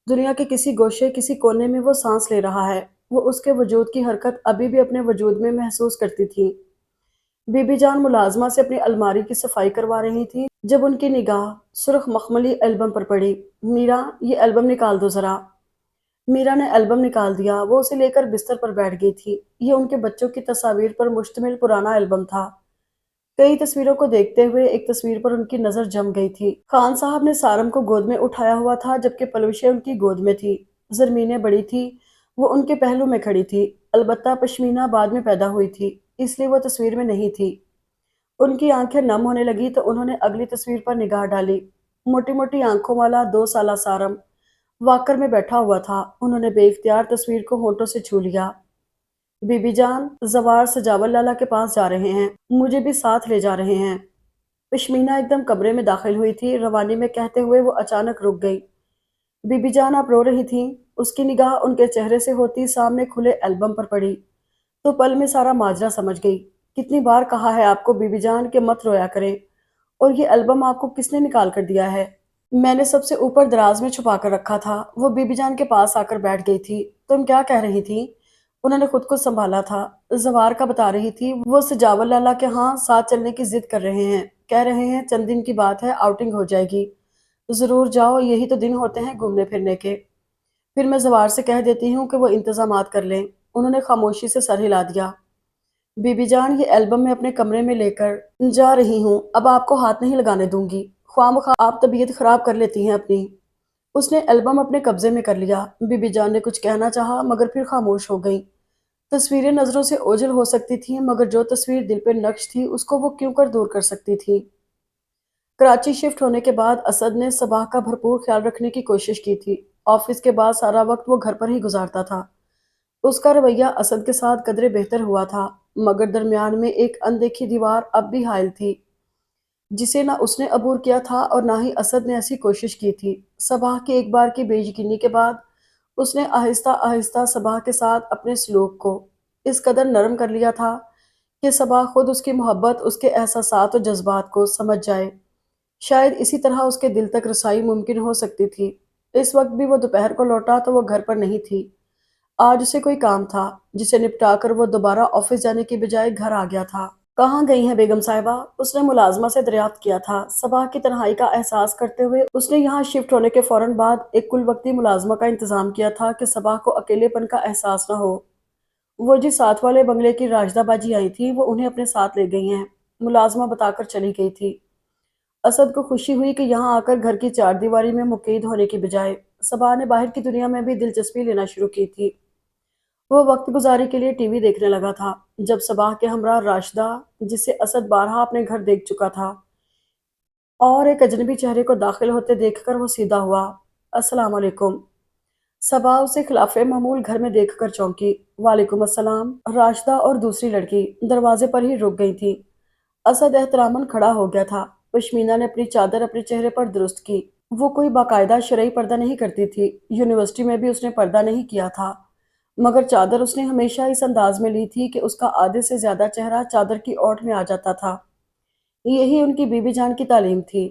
دنیا کے کسی گوشے، کسی کونے میں وہ سانس لے رہا ہے۔ وہ اس کے وجود کی حرکت ابھی بھی اپنے وجود میں محسوس کرتی تھی۔ بی بی جان ملازمہ سے اپنی الماری کی صفائی کروا رہی تھی جب ان کی نگاہ سرخ مخملی البم پر پڑی۔ میرا، یہ البم نکال دو ذرا۔ میرا نے البم نکال دیا۔ وہ اسے لے کر بستر پر بیٹھ گئی تھی۔ یہ ان کے بچوں کی تصاویر پر مشتمل پرانا البم تھا۔ کئی تصویروں کو دیکھتے ہوئے ایک تصویر پر ان کی نظر جم گئی تھی۔ خان صاحب نے سارم کو گود میں اٹھایا ہوا تھا جبکہ پلوشیں ان کی گود میں تھی۔ زرمینیں بڑی تھی، وہ ان کے پہلو میں کھڑی تھی۔ البتہ پشمینہ بعد میں پیدا ہوئی تھی، اس لیے وہ تصویر میں نہیں تھی۔ ان کی آنکھیں نم ہونے لگی تو انہوں نے اگلی تصویر پر نگاہ ڈالی۔ موٹی موٹی آنکھوں والا 2 سالہ سارم واکر میں بیٹھا ہوا تھا۔ انہوں نے بے اختیار تصویر کو ہونٹوں سے چھو لیا۔ بی بی جان، زوار سجاول لالا کے پاس جا رہے ہیں، مجھے بھی ساتھ لے جا رہے ہیں۔ پشمینہ ایک دم کمرے میں داخل ہوئی تھی۔ روانی میں کہتے ہوئے وہ اچانک رک گئی۔ بی بی جان، آپ رو رہی تھیں؟ اس کی نگاہ ان کے چہرے سے ہوتی سامنے کھلے البم پر پڑی تو پل میں سارا ماجرا سمجھ گئی۔ کتنی بار کہا ہے آپ کو بی بی جان کہ مت رویا کریں، اور یہ البم آپ کو کس نے نکال کر دیا ہے؟ میں نے سب سے اوپر دراز میں چھپا کر رکھا تھا۔ وہ بی بی جان کے پاس آ کر بیٹھ گئی تھی۔ تم کیا کہہ رہی تھی؟ انہوں نے خود کو سنبھالا تھا۔ زوار کا بتا رہی تھی، وہ سجاول لالا کے ہاں ساتھ چلنے کی ضد کر رہے ہیں، کہہ رہے ہیں چند دن کی بات ہے، آؤٹنگ ہو جائے گی، ضرور جاؤ، یہی تو دن ہوتے ہیں گھومنے پھرنے کے۔ پھر میں زوار سے کہہ دیتی ہوں کہ وہ انتظامات کر لیں۔ انہوں نے خاموشی سے سر ہلا دیا۔ بی بی جان، یہ البم میں اپنے کمرے میں لے کر جا رہی ہوں، اب آپ کو ہاتھ نہیں لگانے دوں گی، خواہ مخواہ آپ طبیعت خراب کر لیتی ہیں اپنی۔ اس نے البم اپنے قبضے میں کر لیا۔ بی بی جان نے کچھ کہنا چاہا مگر پھر خاموش ہو گئی۔ تصویریں نظروں سے اوجھل ہو سکتی تھیں، مگر جو تصویر دل پہ نقش تھی اس کو وہ کیوں کر دور کر سکتی تھی؟ کراچی شفٹ ہونے کے بعد اسد نے صباح کا بھرپور خیال رکھنے کی کوشش کی تھی۔ آفس کے بعد سارا وقت وہ گھر پر ہی گزارتا تھا۔ اس کا رویہ اسد کے ساتھ قدرے بہتر ہوا تھا، مگر درمیان میں ایک اندیکھی دیوار اب بھی حائل تھی جسے نہ اس نے عبور کیا تھا اور نہ ہی اسد نے ایسی کوشش کی تھی۔ صباح کی ایک بار کی بے یقینی کے بعد اس نے آہستہ آہستہ صباح کے ساتھ اپنے سلوک کو اس قدر نرم کر لیا تھا کہ صباح خود اس کی محبت، اس کے احساسات و جذبات کو سمجھ جائے۔ شاید اسی طرح اس کے دل تک رسائی ممکن ہو سکتی تھی۔ اس وقت بھی وہ دوپہر کو لوٹا تو وہ گھر پر نہیں تھی۔ آج اسے کوئی کام تھا جسے نپٹا کر وہ دوبارہ آفس جانے کی بجائے گھر آ گیا تھا۔ کہاں گئی ہیں بیگم صاحبہ؟ اس نے ملازمہ سے دریافت کیا تھا۔ صباح کی تنہائی کا احساس کرتے ہوئے اس نے یہاں شفٹ ہونے کے فوراً بعد ایک کل وقتی ملازمہ کا انتظام کیا تھا کہ صباح کو اکیلے پن کا احساس نہ ہو۔ وہ جس ساتھ والے بنگلے کی راشدہ باجی آئی تھی وہ انہیں اپنے ساتھ لے گئی ہیں، ملازمہ بتا کر چلی گئی تھی۔ اسد کو خوشی ہوئی کہ یہاں آ کر گھر کی چار دیواری میں مقید ہونے کی بجائے صباح نے باہر کی دنیا میں بھی دلچسپی لینا شروع کی تھی۔ وہ وقت گزاری کے لیے ٹی وی دیکھنے لگا تھا جب صباح کے ہمراہ راشدہ، جسے اسد بارہا اپنے گھر دیکھ چکا تھا، اور ایک اجنبی چہرے کو داخل ہوتے دیکھ کر وہ سیدھا ہوا۔ السلام علیکم۔ صباح اسے خلاف معمول گھر میں دیکھ کر چونکی۔ وعلیکم السلام۔ راشدہ اور دوسری لڑکی دروازے پر ہی رک گئی تھی۔ اسد احتراماً کھڑا ہو گیا تھا۔ پشمینہ نے اپنی چادر اپنے چہرے پر درست کی۔ وہ کوئی باقاعدہ شرعی پردہ نہیں کرتی تھی، یونیورسٹی میں بھی اس نے پردہ نہیں کیا تھا، مگر چادر اس نے ہمیشہ اس انداز میں لی تھی کہ اس کا آدھے سے زیادہ چہرہ چادر کی اوٹ میں آ جاتا تھا۔ یہی ان کی بی بی جان کی تعلیم تھی۔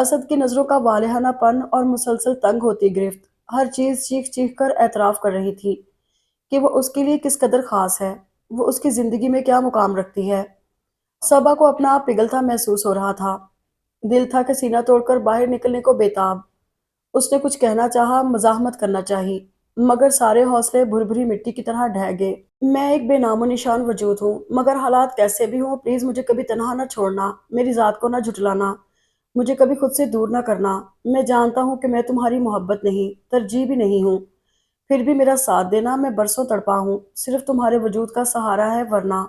اسد کی نظروں کا والہانہ پن اور مسلسل تنگ ہوتی گرفت ہر چیز چیخ چیخ کر اعتراف کر رہی تھی کہ وہ اس کے لیے کس قدر خاص ہے، وہ اس کی زندگی میں کیا مقام رکھتی ہے۔ صبا کو اپنا آپ پگھلتا محسوس ہو رہا تھا، دل تھا کہ سینہ توڑ کر باہر نکلنے کو بےتاب۔ اس نے کچھ کہنا چاہا، مزاحمت کرنا چاہی، مگر سارے حوصلے بھر بھری مٹی کی طرح ڈھہ گئے۔ میں ایک بے نام و نشان وجود ہوں، مگر حالات کیسے بھی ہوں پلیز مجھے کبھی تنہا نہ چھوڑنا، میری ذات کو نہ جھٹلانا، مجھے کبھی خود سے دور نہ کرنا۔ میں جانتا ہوں کہ میں تمہاری محبت نہیں، ترجیح بھی نہیں ہوں، پھر بھی میرا ساتھ دینا، میں برسوں تڑپا ہوں، صرف تمہارے وجود کا سہارا ہے ورنہ۔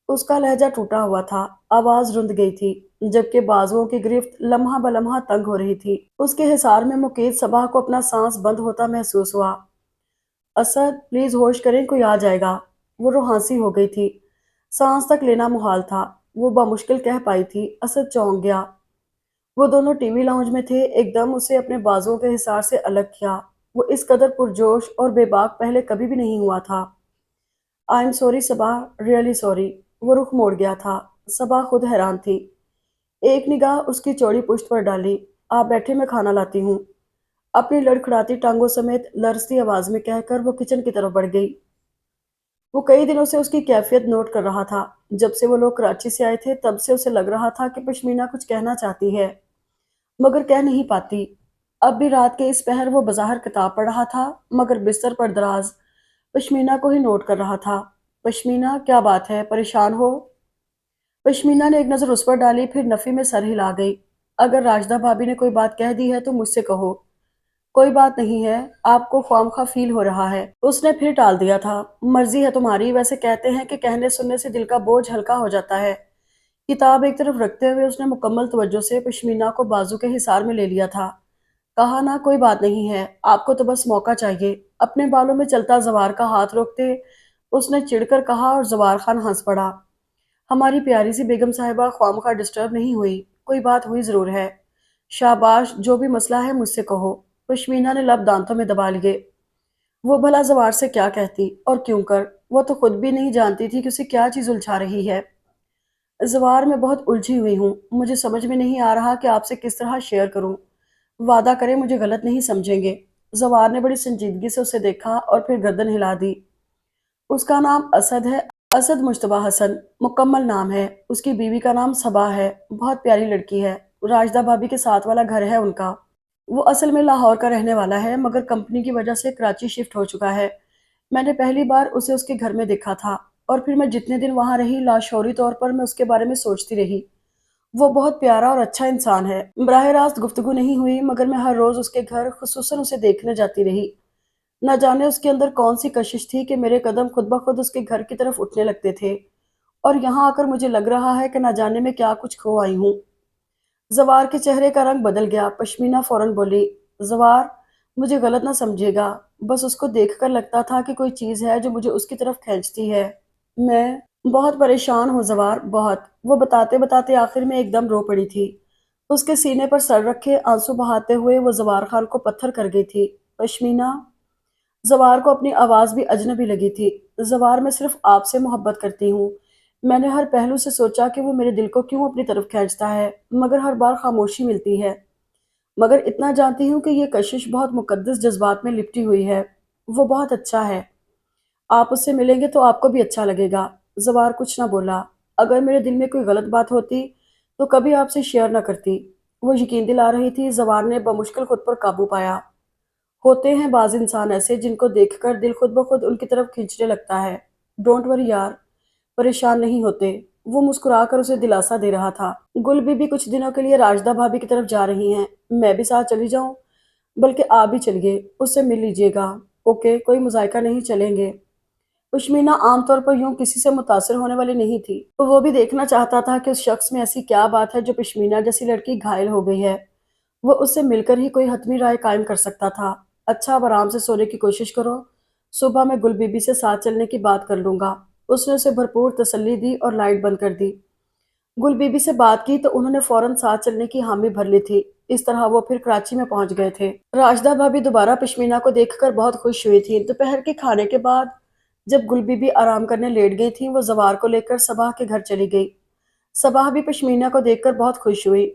اس کا لہجہ ٹوٹا ہوا تھا، آواز رند گئی تھی، جبکہ بازوؤں کی گرفت لمحہ بلمحہ تنگ ہو رہی تھی۔ اس کے حصار میں مقید صبا کو اپنا سانس بند ہوتا محسوس ہوا۔ اسد پلیز ہوش کریں، کوئی آ جائے گا۔ وہ روحانسی ہو گئی تھی، سانس تک لینا محال تھا، وہ بمشکل کہہ پائی تھی۔ اسد چونک گیا، وہ دونوں ٹی وی لاؤنج میں تھے، ایک دم اسے اپنے بازوؤں کے حصار سے الگ کیا۔ وہ اس قدر پرجوش اور بے باک پہلے کبھی بھی نہیں ہوا تھا۔ I am sorry Saba, really sorry. وہ رخ موڑ گیا تھا، صبا خود حیران تھی۔ ایک نگاہ اس کی چوڑی پشت پر ڈالی۔ آپ بیٹھے، میں کھانا لاتی ہوں، اپنی لڑکھڑاتی ٹانگوں سمیت لرزتی آواز میں کہہ کر وہ کچن کی طرف بڑھ گئی۔ وہ کئی دنوں سے اس کی کیفیت نوٹ کر رہا تھا، جب سے وہ لوگ کراچی سے آئے تھے تب سے اسے لگ رہا تھا کہ پشمینہ کچھ کہنا چاہتی ہے مگر کہہ نہیں پاتی۔ اب بھی رات کے اس پہر وہ بظاہر کتاب پڑھ رہا تھا مگر بستر پر دراز پشمینہ کو ہی نوٹ کر رہا تھا۔ پشمینہ کیا بات ہے، پریشان ہو؟ پشمینہ نے ایک نظر اس پر ڈالی، پھر نفی میں سر ہلا گئی۔ اگر راجدہ بھابی نے کوئی بات کہہ دی ہے تو مجھ سے کہو۔ کوئی بات نہیں ہے، آپ کو خواہ فیل ہو رہا ہے۔ اس نے پھر ٹال دیا تھا، مرضی ہے تمہاری، ویسے کہتے ہیں کہ کہنے سننے سے دل کا بوجھ ہلکا ہو جاتا ہے۔ کتاب ایک طرف رکھتے ہوئے اس نے مکمل توجہ سے پشمینہ کو بازو کے حصار میں لے لیا تھا۔ کہا نا کوئی بات نہیں ہے، آپ کو تو بس موقع چاہیے۔ اپنے بالوں میں چلتا زوار کا ہاتھ روکتے اس نے چڑھ کر کہا اور زوار خان ہنس پڑا۔ ہماری پیاری سی بیگم صاحبہ خواہ ڈسٹرب نہیں ہوئی، کوئی بات ہوئی ضرور ہے۔ شاباش، جو بھی مسئلہ ہے مجھ سے کہو۔ پشمینہ نے لب دانتوں میں دبا لیے۔ وہ بھلا زوار سے کیا کہتی اور کیوں کر، وہ تو خود بھی نہیں جانتی تھی کہ اسے کیا چیز الجھا رہی ہے۔ زوار میں بہت الجھی ہوئی ہوں، مجھے سمجھ میں نہیں آ رہا کہ آپ سے کس طرح شیئر کروں۔ وعدہ کریں مجھے غلط نہیں سمجھیں گے۔ زوار نے بڑی سنجیدگی سے اسے دیکھا اور پھر گردن ہلا دی۔ اس کا نام اسد ہے، اسد مجتبیٰ حسن مکمل نام ہے۔ اس کی بیوی کا نام صبا ہے، بہت پیاری لڑکی ہے، راجدہ بھابی کے ساتھ والا گھر ہے ان کا۔ وہ اصل میں لاہور کا رہنے والا ہے مگر کمپنی کی وجہ سے کراچی شفٹ ہو چکا ہے۔ میں نے پہلی بار اسے اس کے گھر میں دیکھا تھا اور پھر میں جتنے دن وہاں رہی لاشعوری طور پر میں اس کے بارے میں سوچتی رہی۔ وہ بہت پیارا اور اچھا انسان ہے۔ براہ راست گفتگو نہیں ہوئی مگر میں ہر روز اس کے گھر خصوصاً اسے دیکھنے جاتی رہی۔ نہ جانے اس کے اندر کون سی کشش تھی کہ میرے قدم خود بخود اس کے گھر کی طرف اٹھنے لگتے تھے، اور یہاں آ کر مجھے لگ رہا ہے کہ نہ جانے میں کیا کچھ کھو آئی ہوں۔ زوار کے چہرے کا رنگ بدل گیا۔ پشمینہ فوراً بولی، زوار مجھے غلط نہ سمجھے گا، بس اس کو دیکھ کر لگتا تھا کہ کوئی چیز ہے جو مجھے اس کی طرف کھینچتی ہے۔ میں بہت پریشان ہوں زوار، بہت۔ وہ بتاتے بتاتے آخر میں ایک دم رو پڑی تھی۔ اس کے سینے پر سر رکھے آنسو بہاتے ہوئے وہ زوار خان کو پتھر کر گئی تھی۔ پشمینہ، زوار کو اپنی آواز بھی اجنبی لگی تھی۔ زوار میں صرف آپ سے محبت کرتی ہوں۔ میں نے ہر پہلو سے سوچا کہ وہ میرے دل کو کیوں اپنی طرف کھینچتا ہے مگر ہر بار خاموشی ملتی ہے۔ مگر اتنا جانتی ہوں کہ یہ کشش بہت مقدس جذبات میں لپٹی ہوئی ہے۔ وہ بہت اچھا ہے، آپ اس سے ملیں گے تو آپ کو بھی اچھا لگے گا۔ زوار کچھ نہ بولا۔ اگر میرے دل میں کوئی غلط بات ہوتی تو کبھی آپ سے شیئر نہ کرتی۔ وہ یقین دلا رہی تھی۔ زوار نے بمشکل خود پر قابو پایا۔ ہوتے ہیں بعض انسان ایسے جن کو دیکھ کر دل خود بخود ان کی طرف کھینچنے لگتا ہے۔ ڈونٹ وری یار، پریشان نہیں ہوتے۔ وہ مسکرا کر اسے دلاسا دے رہا تھا۔ گل بی بھی کچھ دنوں کے لیے راجدہ بھابی کی طرف جا رہی ہیں، میں بھی ساتھ چلی جاؤں؟ بلکہ آپ بھی چلیے، اس سے مل لیجیے گا۔ اوکے، کوئی مذائقہ نہیں، چلیں گے۔ پشمینہ عام طور پر یوں کسی سے متاثر ہونے والی نہیں تھی، تو وہ بھی دیکھنا چاہتا تھا کہ اس شخص میں ایسی کیا بات ہے جو پشمینہ جیسی لڑکی گھائل ہو گئی ہے۔ وہ اس سے مل کر ہی کوئی حتمی رائے قائم کر سکتا تھا۔ اچھا، اب آرام سے سونے کی کوشش کرو، صبح میں گل بی بی سے ساتھ چلنے کی بات کر لوں گا۔ اس نے اسے بھرپور تسلی دی اور لائٹ بند کر دی۔ گل بی بی سے بات کی تو انہوں نے فوراً ساتھ چلنے کی حامی بھر لی تھی۔ اس طرح وہ پھر کراچی میں پہنچ گئے تھے۔ راجدہ بھابی دوبارہ پشمینہ کو دیکھ کر بہت خوش ہوئی تھی۔ دوپہر کے کھانے کے بعد جب گل بی بی آرام کرنے لیٹ گئی تھیں وہ زوار کو لے کر صبا کے گھر چلی گئی۔ صبا بھی پشمینہ کو دیکھ کر بہت خوش ہوئی۔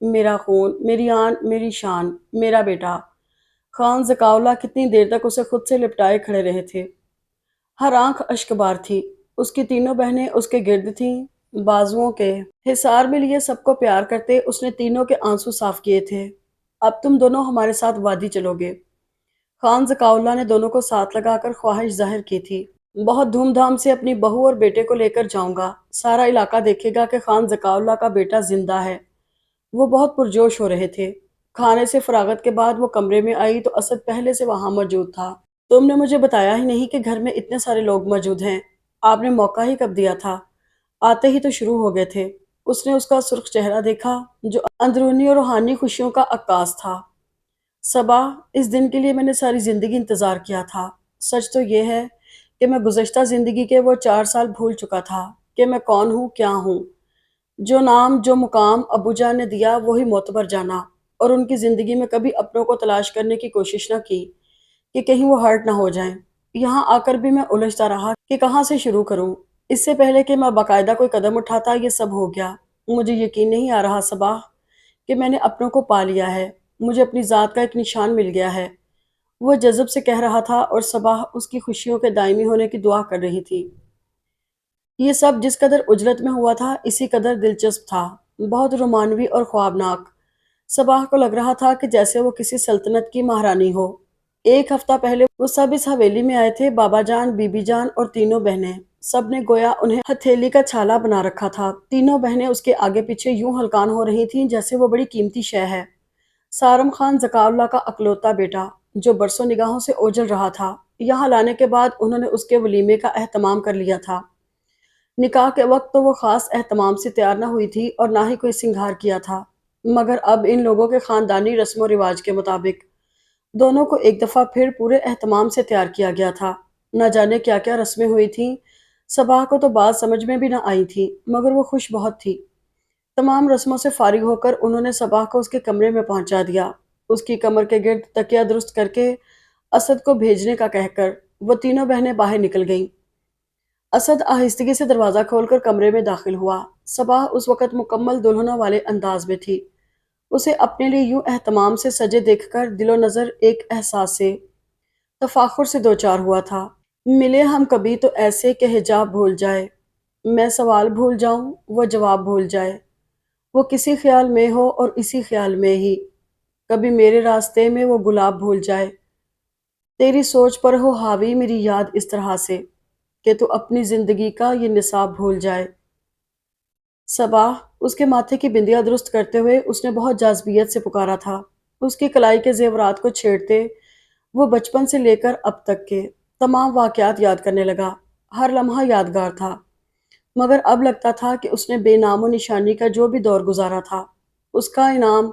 میرا خون، میری آن، میری شان، میرا بیٹا۔ خان زکاؤلہ کتنی دیر تک اسے خود سے لپٹائے کھڑے رہے تھے۔ ہر آنکھ اشک بار تھی۔ اس کی تینوں بہنیں اس کے گرد تھیں، بازوؤں کے حصار میں لیے سب کو پیار کرتے اس نے تینوں کے آنسو صاف کیے تھے۔ اب تم دونوں ہمارے ساتھ وادی چلو گے۔ خان زکاؤلہ نے دونوں کو ساتھ لگا کر خواہش ظاہر کی تھی۔ بہت دھوم دھام سے اپنی بہو اور بیٹے کو لے کر جاؤں گا۔ سارا علاقہ دیکھے گا کہ خان زکاؤلہ کا بیٹا زندہ ہے۔ وہ بہت پرجوش ہو رہے تھے۔ کھانے سے فراغت کے بعد وہ کمرے میں آئی تو اسد پہلے سے وہاں موجود تھا۔ تم نے مجھے بتایا ہی نہیں کہ گھر میں اتنے سارے لوگ موجود ہیں۔ آپ نے موقع ہی کب دیا تھا؟ آتے ہی تو شروع ہو گئے تھے۔ اس نے اس کا سرخ چہرہ دیکھا جو اندرونی اور روحانی خوشیوں کا عکاس تھا۔ صبا، اس دن کے لیے میں نے ساری زندگی انتظار کیا تھا۔ سچ تو یہ ہے کہ میں گزشتہ زندگی کے وہ 4 سال بھول چکا تھا کہ میں کون ہوں، کیا ہوں۔ جو نام، جو مقام ابو جان نے دیا وہی معتبر جانا، اور ان کی زندگی میں کبھی اپنوں کو تلاش کرنے کی کوشش نہ کی کہ کہیں وہ ہرٹ نہ ہو جائیں۔ یہاں آ کر بھی میں الجھتا رہا کہ کہاں سے شروع کروں۔ اس سے پہلے کہ میں باقاعدہ کوئی قدم اٹھاتا یہ سب ہو گیا۔ مجھے یقین نہیں آ رہا صبا کہ میں نے اپنوں کو پا لیا ہے۔ مجھے اپنی ذات کا ایک نشان مل گیا ہے، وہ جذب سے کہہ رہا تھا، اور صبا اس کی خوشیوں کے دائمی ہونے کی دعا کر رہی تھی۔ یہ سب جس قدر اجرت میں ہوا تھا اسی قدر دلچسپ تھا، بہت رومانوی اور خوابناک۔ صباح کو لگ رہا تھا کہ جیسے وہ کسی سلطنت کی مہارانی ہو۔ ایک ہفتہ پہلے وہ سب اس حویلی میں آئے تھے، بابا جان، بی بی جان اور تینوں بہنیں۔ سب نے گویا انہیں ہتھیلی کا چھالا بنا رکھا تھا۔ تینوں بہنیں اس کے آگے پیچھے یوں ہلکان ہو رہی تھیں جیسے وہ بڑی قیمتی شے ہے۔ سارم خان زکاؤلہ کا اکلوتا بیٹا جو برسوں نگاہوں سے اوجھل رہا تھا، یہاں لانے کے بعد انہوں نے اس کے ولیمے کا اہتمام کر لیا تھا۔ نکاح کے وقت تو وہ خاص اہتمام سے تیار نہ ہوئی تھی اور نہ ہی کوئی سنگھار کیا تھا، مگر اب ان لوگوں کے خاندانی رسم و رواج کے مطابق دونوں کو ایک دفعہ پھر پورے اہتمام سے تیار کیا گیا تھا۔ نہ جانے کیا کیا رسمیں ہوئی تھیں، صباح کو تو بات سمجھ میں بھی نہ آئی تھی، مگر وہ خوش بہت تھی۔ تمام رسموں سے فارغ ہو کر انہوں نے صباح کو اس کے کمرے میں پہنچا دیا۔ اس کی کمر کے گرد تکیہ درست کر کے اسد کو بھیجنے کا کہہ کر وہ تینوں بہنیں باہر نکل گئیں۔ اسد آہستگی سے دروازہ کھول کر کمرے میں داخل ہوا۔ صباح اس وقت مکمل دلہنوں والے انداز میں تھی۔ اسے اپنے لیے یوں اہتمام سے سجے دیکھ کر دل و نظر ایک احساس سے تفاخر سے دوچار ہوا تھا۔ ملے ہم کبھی تو ایسے کہ حجاب بھول جائے، میں سوال بھول جاؤں وہ جواب بھول جائے، وہ کسی خیال میں ہو اور اسی خیال میں ہی کبھی میرے راستے میں وہ گلاب بھول جائے، تیری سوچ پر ہو حاوی میری یاد اس طرح سے کہ تو اپنی زندگی کا یہ نصاب بھول جائے۔ صباح، اس کے ماتھے کی بندیاں درست کرتے ہوئے اس نے بہت جاذبیت سے پکارا تھا۔ اس کی کلائی کے زیورات کو چھیڑتے وہ بچپن سے لے کر اب تک کے تمام واقعات یاد کرنے لگا۔ ہر لمحہ یادگار تھا، مگر اب لگتا تھا کہ اس نے بے نام و نشانی کا جو بھی دور گزارا تھا، اس کا انعام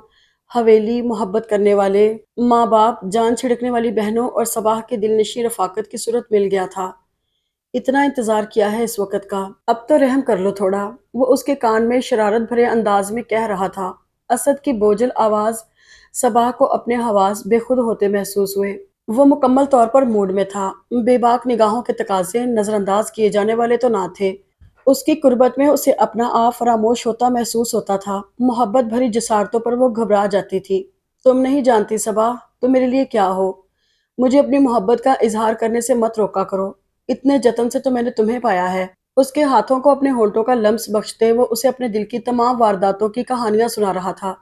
حویلی، محبت کرنے والے ماں باپ، جان چھڑکنے والی بہنوں اور صباح کی دل نشیں رفاقت کی صورت مل گیا تھا۔ اتنا انتظار کیا ہے اس وقت کا، اب تو رحم کر لو تھوڑا، وہ اس کے کان میں شرارت بھرے انداز میں کہہ رہا تھا۔ اسد کی بوجھل آواز صباح کو اپنے حواس بے خود ہوتے محسوس ہوئے۔ وہ مکمل طور پر موڈ میں تھا۔ بے باک نگاہوں کے تقاضے نظر انداز کیے جانے والے تو نہ تھے۔ اس کی قربت میں اسے اپنا آپ فراموش ہوتا محسوس ہوتا تھا۔ محبت بھری جسارتوں پر وہ گھبرا جاتی تھی۔ تم نہیں جانتی صباح، تم میرے لیے کیا ہو۔ مجھے اپنی محبت کا اظہار کرنے سے مت روکا کرو، اتنے جتن سے تو میں نے تمہیں پایا ہے۔ اس کے ہاتھوں کو اپنے ہونٹوں کا لمس بخشتے وہ اسے اپنے دل کی تمام وارداتوں کی کہانیاں سنا رہا تھا،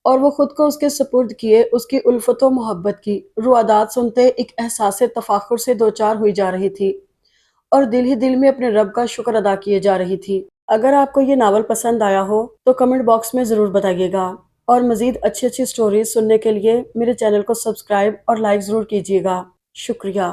اور وہ خود کو اس کے سپرد کیے اس کی الفت و محبت کی روادات سنتے ایک احساس تفاخر سے دوچار ہوئی جا رہی تھی، اور دل ہی دل میں اپنے رب کا شکر ادا کیے جا رہی تھی۔ اگر آپ کو یہ ناول پسند آیا ہو تو کمنٹ باکس میں ضرور بتائیے گا، اور مزید اچھی سٹوریز سننے کے لیے میرے چینل کو سبسکرائب اور لائک ضرور کیجیے گا۔ شکریہ۔